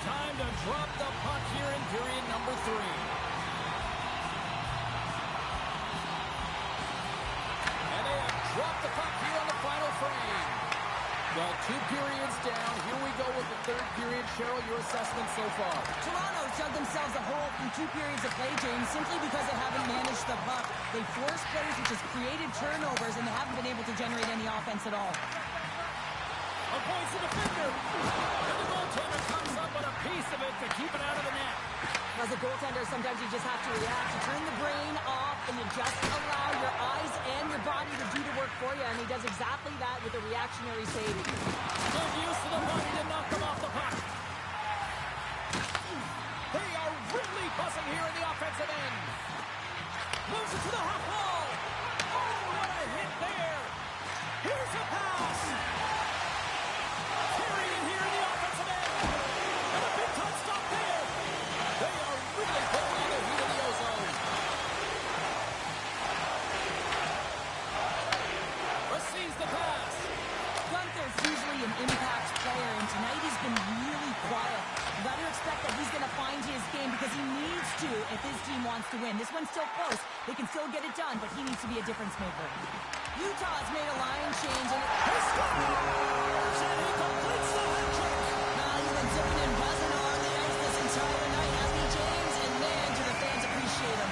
Time to drop the puck here in period number 3. And they have dropped the puck here on the final frame. Well, 2 periods down. Here we go with the 3rd period. Cheryl, your assessment so far? Toronto's dug themselves a hole from 2 periods of play, James, simply because they haven't managed the puck. They forced plays, which has created turnovers, and they haven't been able to generate any offense at all. Appoints the defender. And the goaltender comes up with a piece of it to keep it out of the net. As a goaltender, sometimes you just have to react. You turn the brain off, and you just allow your eyes and your body to do the work for you, and he does exactly that with a reactionary save. Good use of the body to knock them off the puck. They are really buzzing here in the offensive end. Moves it to the half wall. Oh, what a hit there. Here's a pass. Carried in here in the offensive end. And a big time stop there. They are really putting on the heat of the ozone. Receives the pass. Gunther's usually an impact player, and tonight he's been really quiet. You got to expect that he's going to find his game because he needs to if his team wants to win. This one's still close. They can still get it done, but he needs to be a difference maker. Utah's made a line change, and he scores! And he completes the hat-trick! He's been zipping and buzzing on the ice this entire night, hasn't he, James? And man, do the fans appreciate him.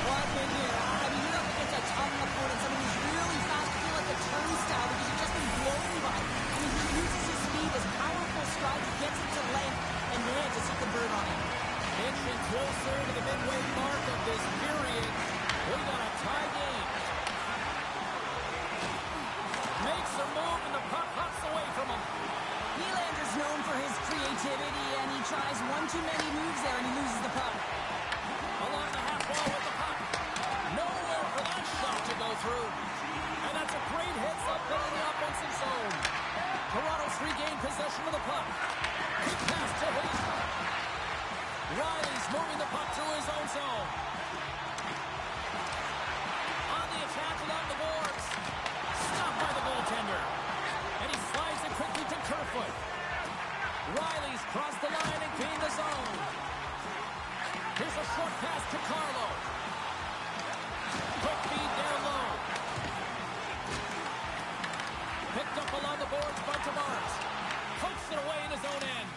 Well, I've been here. I mean, you're up against a tough opponent, someone who's really fast. You feel like a turnstile because you've just been blown by. I mean, he uses his speed, his powerful stride, he gets it to length, and man, just hit the bird on him. Inching closer to the midway mark of this period. We got a tie game. Makes a move and the puck hops away from him. Nylander's known for his creativity, and he tries one too many moves there, and he loses the puck. Along the half wall with the puck. Nowhere for that shot to go through. And that's a great heads-up play in the offensive zone. Toronto's regained possession of the puck. Quick pass to Hayes. Riley's moving the puck through his own zone. On the attack along the boards. Stopped by the goaltender. And he slides it quickly to Kerfoot. Riley's crossed the line and gained the zone. Here's a short pass to Carlo. Quick feed down low. Picked up along the boards by Tavares. Pokes it away in his own end.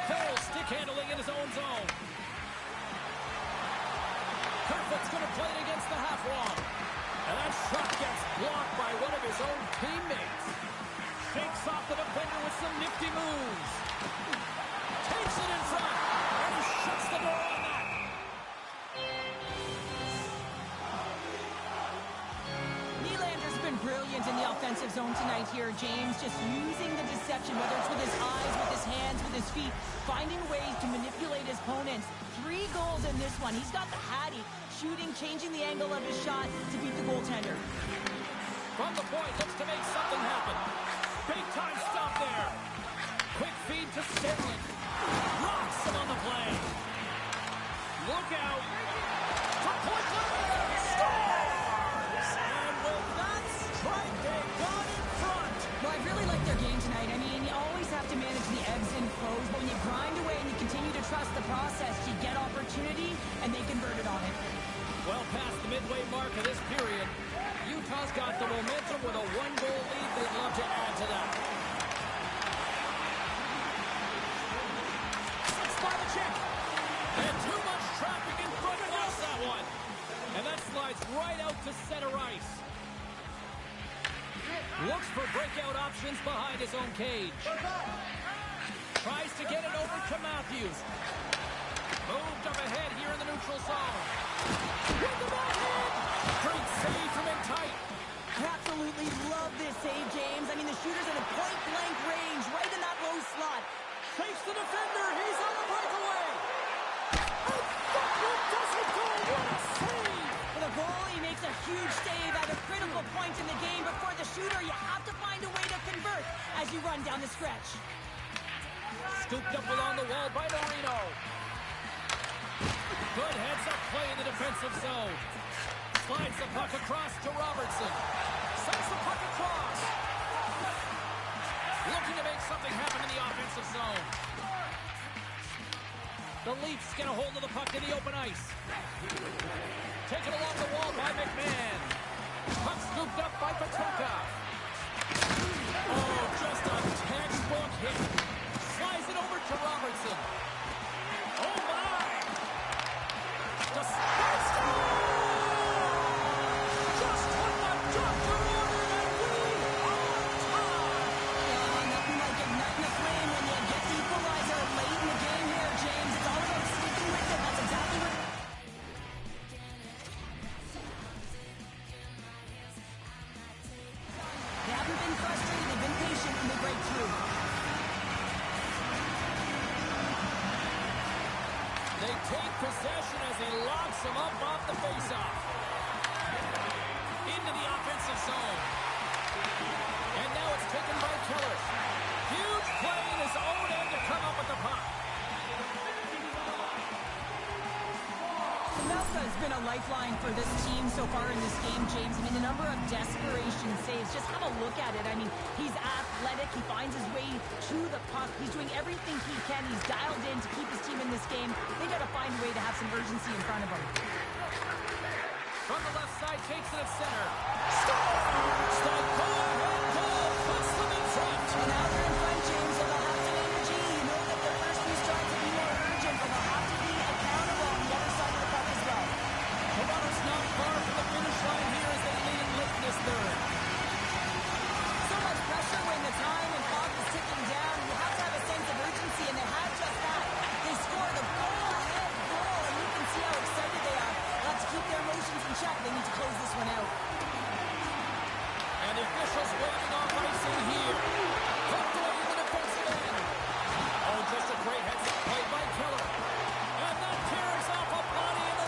Cole stick handling in his own zone. Kerfoot's going to play it against the half wall. And that shot gets blocked by one of his own teammates. Shakes off the defender with some nifty moves. Takes it in front. And he shuts the door on that. Nylander's been brilliant in the offensive zone tonight here, James. Just using the deception, whether it's with his eyes, with his hands, with his feet, finding ways to manipulate his opponents. 3 goals in this one. He's got the Hattie, shooting, changing the angle of his shot to beat the goaltender. From the point, looks to make something happen. Big time stop there. Quick feed to Sterling. Rocks him on the play. Look out. For point line. Scores! And with that strike, they got in front. Well, I really like their game tonight. I mean, you always have to manage the the process. You get opportunity, and they converted on it. Well past the midway mark of this period, Utah's got the momentum with a one-goal lead. They'd love to add to that. By the chick. And too much traffic in front, lost that one. And that slides right out to center ice. Looks for breakout options behind his own cage. Tries to get it over to Matthews. Moved up ahead here in the neutral zone. With the backhand. Great save from in tight. I absolutely love this save, James. I mean, the shooter's in a point-blank range, right in that low slot. Fakes the defender. He's on the breakaway. And that one doesn't go. What a save. For the goalie, makes a huge save at a critical point in the game, but for the shooter, you have to find a way to convert as you run down the stretch. Scooped up along the wall by Marino. Good heads-up play in the defensive zone. Slides the puck across to Robertson. Sends the puck across. Looking to make something happen in the offensive zone. The Leafs get a hold of the puck in the open ice. Taken along the wall by McMahon. Puck scooped up by Petrarca. Oh, just a textbook hit. Slides it over to Robertson. Oh, my! Just what the doctor ordered, and we are tied! Nothing like igniting a flame when you get the equalizer late in the game here, James. It's all about sticking with it. That's exactly what... They haven't been frustrated. They've been patient, and they break through. They take possession as he locks him up off the faceoff. Into the offensive zone. And now it's taken by Keller. Huge play in his own end to come up with the puck. Melka has been a lifeline for this team so far in this game, James. I mean, the number of desperation saves, just have a look at it. I mean, he's athletic. He finds his way to the puck. He's doing everything he can. He's dialed in to keep his team in this game. They got to find a way to have some urgency in front of him. From the left side, takes it at center. Stamkos ahead goal, puts them in front. And now they're in front, James, so they'll have some energy. You know that their first few strides will be more urgent, but they'll have to be accountable on the other side of the puck as well. Toronto's not far from the finish line here as they lead it late in this third. So much pressure when the time and clock is ticking down. You have to have a sense of urgency, and they have just that. They scored a goal-ahead goal, and you can see how excited they are. Let's keep their emotions in check. They need to close this one out. And the officials waving off icing here.